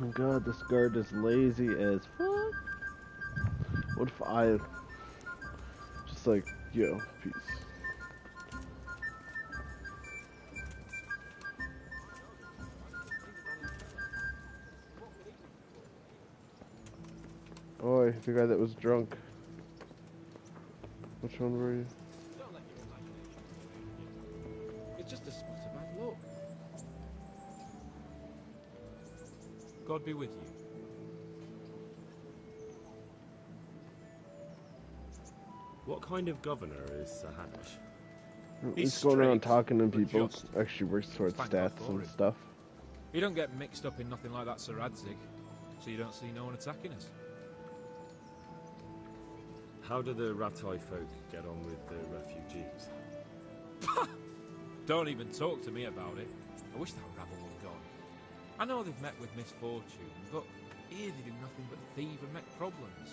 my god, this guard is lazy as fuck. What if I just like, yo, peace. Oi, the guy that was drunk. Which one were you? Don't let your imagination fool you. It's just a spot of bad luck. God be with you. What kind of governor is Sahanish? He's going around talking to people. Actually works towards Thank God stats for and it. stuff. You don't get mixed up in nothing like that, Sir Radzig, so you don't see no one attacking us. How do the Ratai folk get on with the refugees? Don't even talk to me about it. I wish that rabble were gone. I know they've met with misfortune, but here they do nothing but thieve and make problems.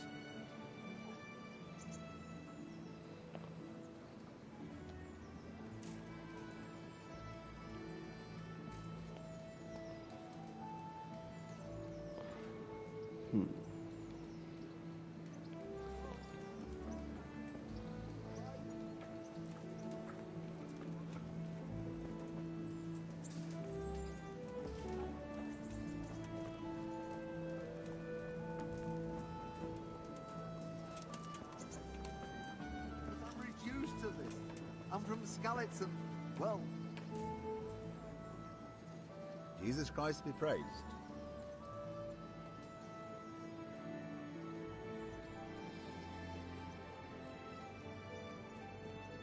I'm reduced to this. I'm from Skalitz and, well... Jesus Christ be praised.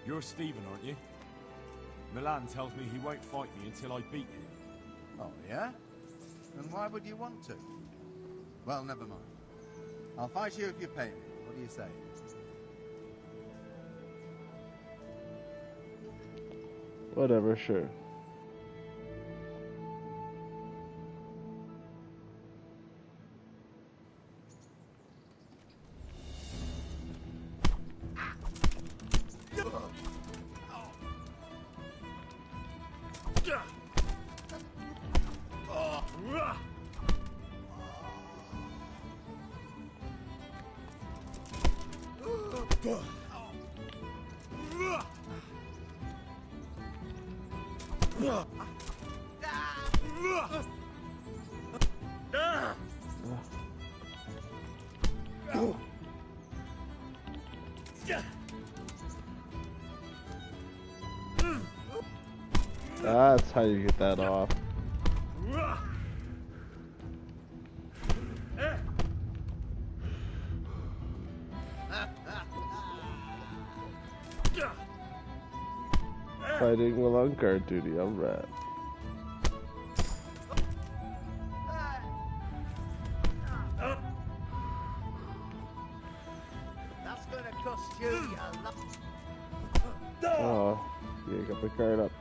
You're Stephen, aren't you? Milan tells me he won't fight me until I beat him. Oh, yeah? Then why would you want to? Well, never mind. I'll fight you if you pay me. What do you say? Whatever, sure. That's how you get that off. Fighting while on guard duty, alright. That's gonna cost you, you Oh, yeah, got the guard up.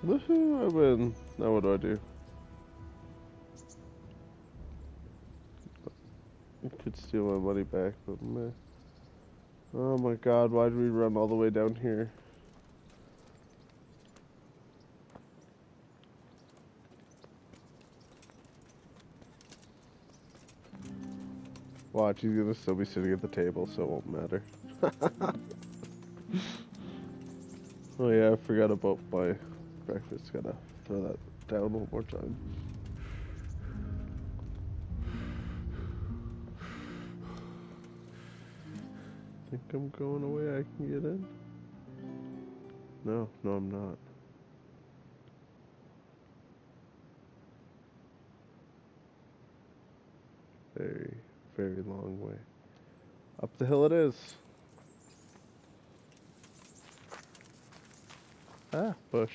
Woohoo, I win. Now what do I do? I could steal my money back, but meh. Oh my god, why did we run all the way down here? Watch, he's gonna still be sitting at the table, so it won't matter. Oh yeah, I forgot about my breakfast. Gotta throw that down one more time. Think I'm going away, I can get in? No, I'm not. Very, very long way. Up the hill it is. Ah, bush.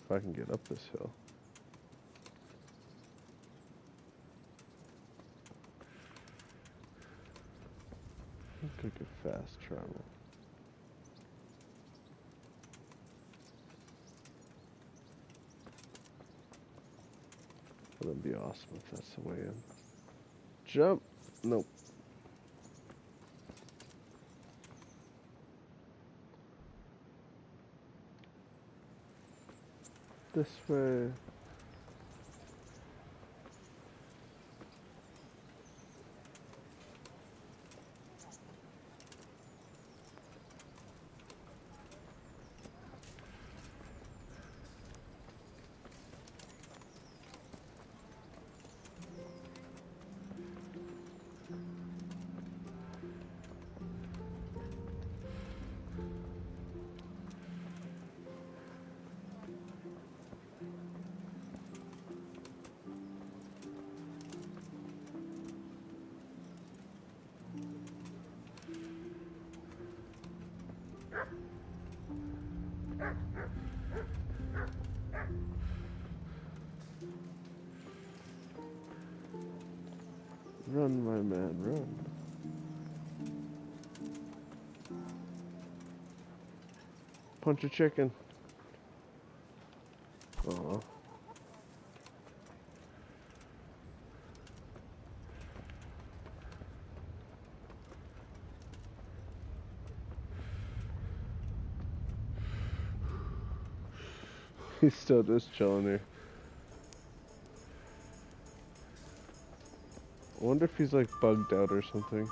If I can get up this hill. Could get fast travel. That'd be awesome if that's the way in. Jump! Nope. This way. Run, my man, run. Punch a chicken. Aw. He's still just chilling here. I wonder if he's like bugged out or something.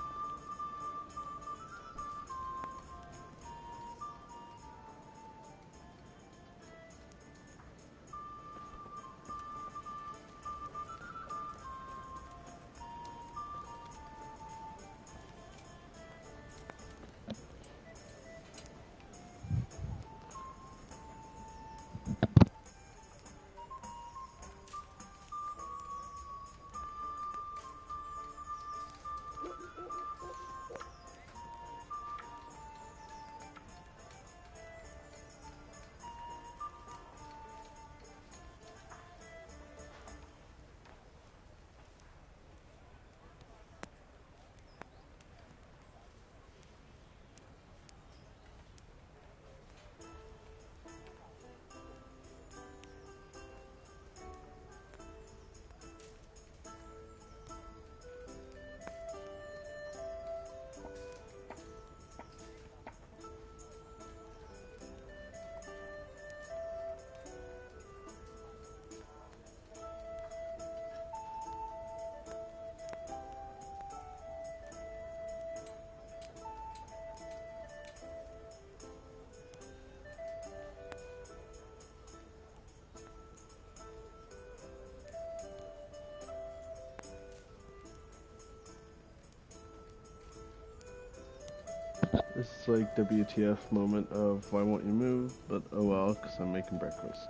This is like WTF moment of why won't you move, but oh well, because I'm making breakfast.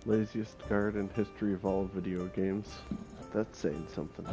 Laziest guard in history of all video games. That's saying something.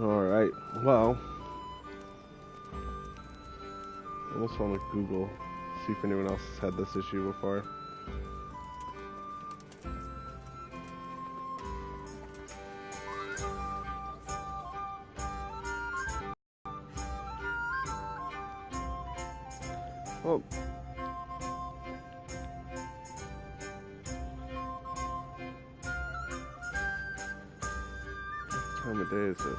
Alright, well, I almost want to Google, see if anyone else has had this issue before. Oh. What time of day is it?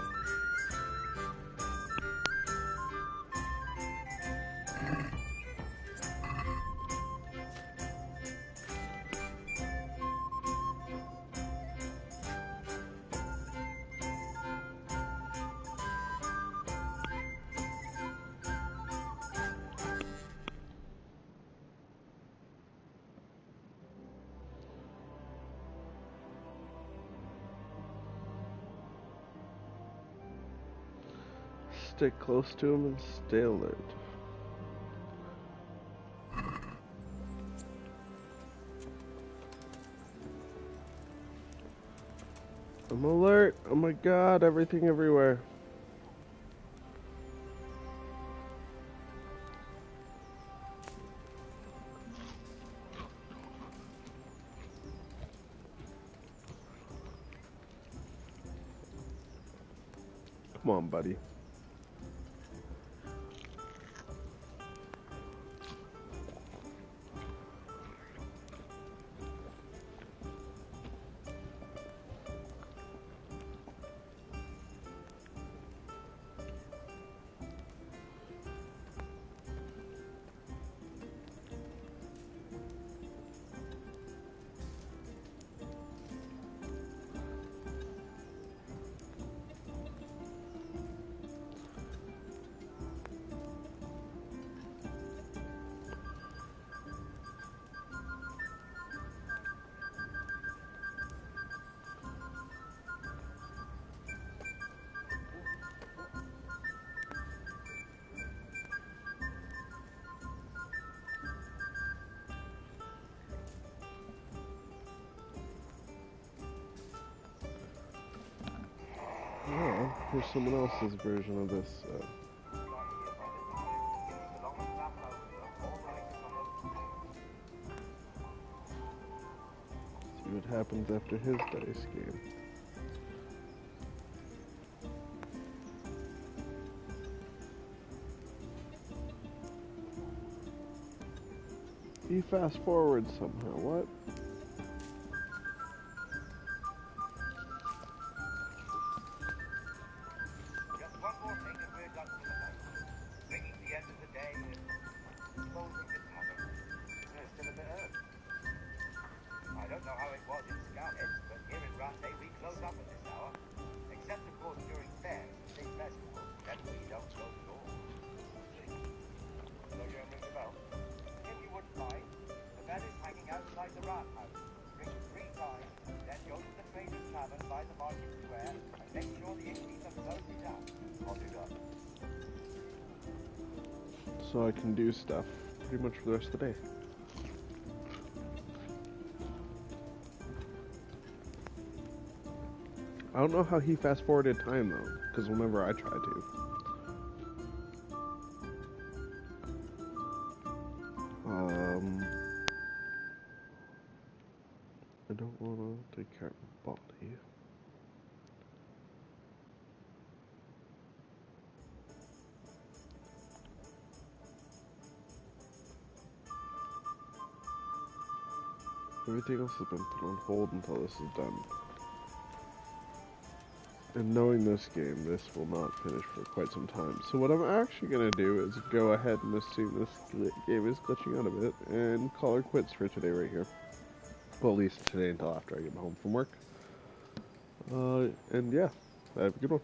Stick close to him and stay alert. I'm alert. Oh my god, everything everywhere. Come on, buddy. Oh, here's someone else's version of this. See what happens after his dice game. He fast forward somehow. What? Just one more thing and we're done for the night. Bringing the end of the day and closing the tavern. It's still a bit early. I don't know how it was in Scarlet, but here in Rattay we close up at this hour. Except of course during fairs and big festivals, then we don't close at all. So you ring the bell? If you wouldn't mind, the bell is hanging outside the rat house. Ring 3 times, then go to the Trader's Tavern by the market square and make sure the innkeeper closes down. I'll do that. So I can do stuff pretty much for the rest of the day. I don't know how he fast forwarded time though, because whenever I try to. I don't want to take care of my body. Everything else has been put on hold until this is done. And knowing this game, this will not finish for quite some time. So what I'm actually going to do is go ahead and assume this game is glitching out a bit and call her quits for today right here. Well, at least today until after I get home from work. And yeah, have a good one.